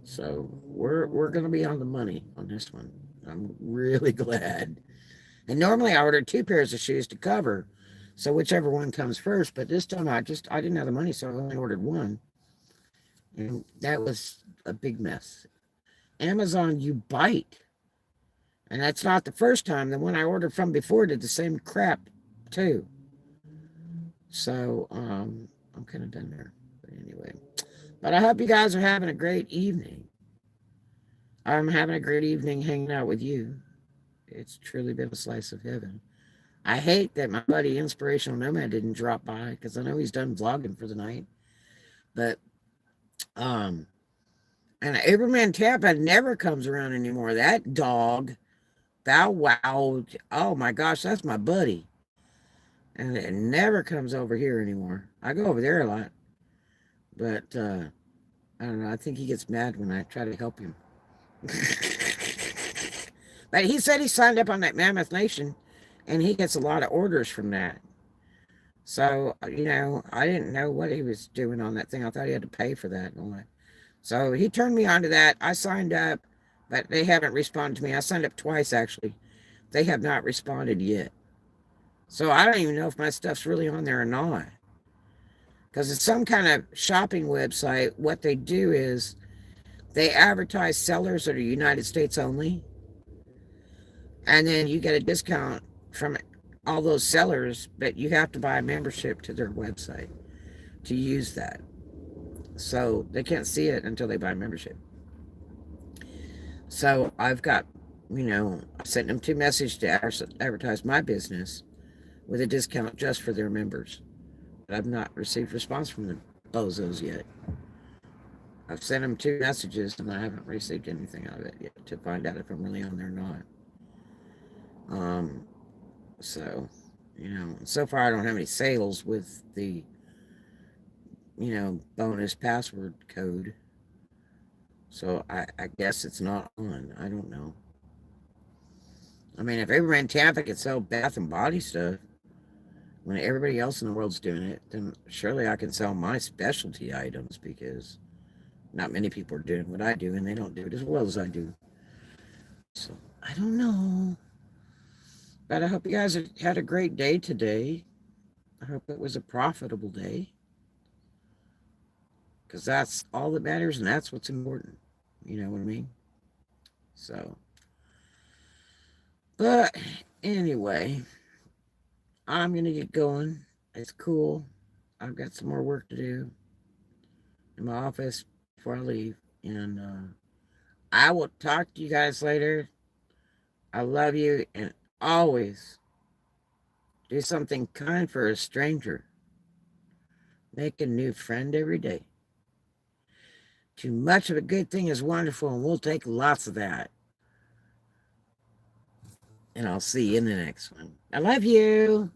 So we're gonna be on the money on this one. I'm really glad. And normally I order 2 pairs of shoes to cover, so whichever one comes first. But this time I didn't have the money, so I only ordered one. And that was a big mess. Amazon, you bite. And that's not the first time. The one I ordered from before did the same crap, too. So, I'm kind of done there. But anyway. But I hope you guys are having a great evening. I'm having a great evening hanging out with you. It's truly been a slice of heaven. I hate that my buddy Inspirational Nomad didn't drop by, because I know he's done vlogging for the night. But and Aberman Tampa never comes around anymore. That dog, Bow Wow, oh my gosh, that's my buddy. And it never comes over here anymore. I go over there a lot. But I don't know, I think he gets mad when I try to help him. But he said he signed up on that Mammoth Nation, and he gets a lot of orders from that. So, I didn't know what he was doing on that thing. I thought he had to pay for that and all that. So he turned me on to that. I signed up, but they haven't responded to me. I signed up twice, actually. They have not responded yet. So I don't even know if my stuff's really on there or not. Because it's some kind of shopping website. What they do is they advertise sellers that are United States only. And then you get a discount from all those sellers, but you have to buy a membership to their website to use that. So they can't see it until they buy a membership. So I've got, I sent them 2 messages to advertise my business with a discount just for their members. But I've not received response from the bozos yet. I've sent them 2 messages and I haven't received anything out of it yet to find out if I'm really on there or not. So, so far I don't have any sales with the, bonus password code. So I guess it's not on. I don't know. I mean, if everybody in Tampa could sell bath and body stuff when everybody else in the world's doing it, then surely I can sell my specialty items, because not many people are doing what I do, and they don't do it as well as I do. So I don't know. But I hope you guys had a great day today. I hope it was a profitable day, because that's all that matters, and that's what's important. You know what I mean? So, but anyway, I'm going to get going. It's cool. I've got some more work to do in my office before I leave. And I will talk to you guys later. I love you, and always do something kind for a stranger. Make a new friend every day. Too much of a good thing is wonderful, and we'll take lots of that. And I'll see you in the next one. I love you.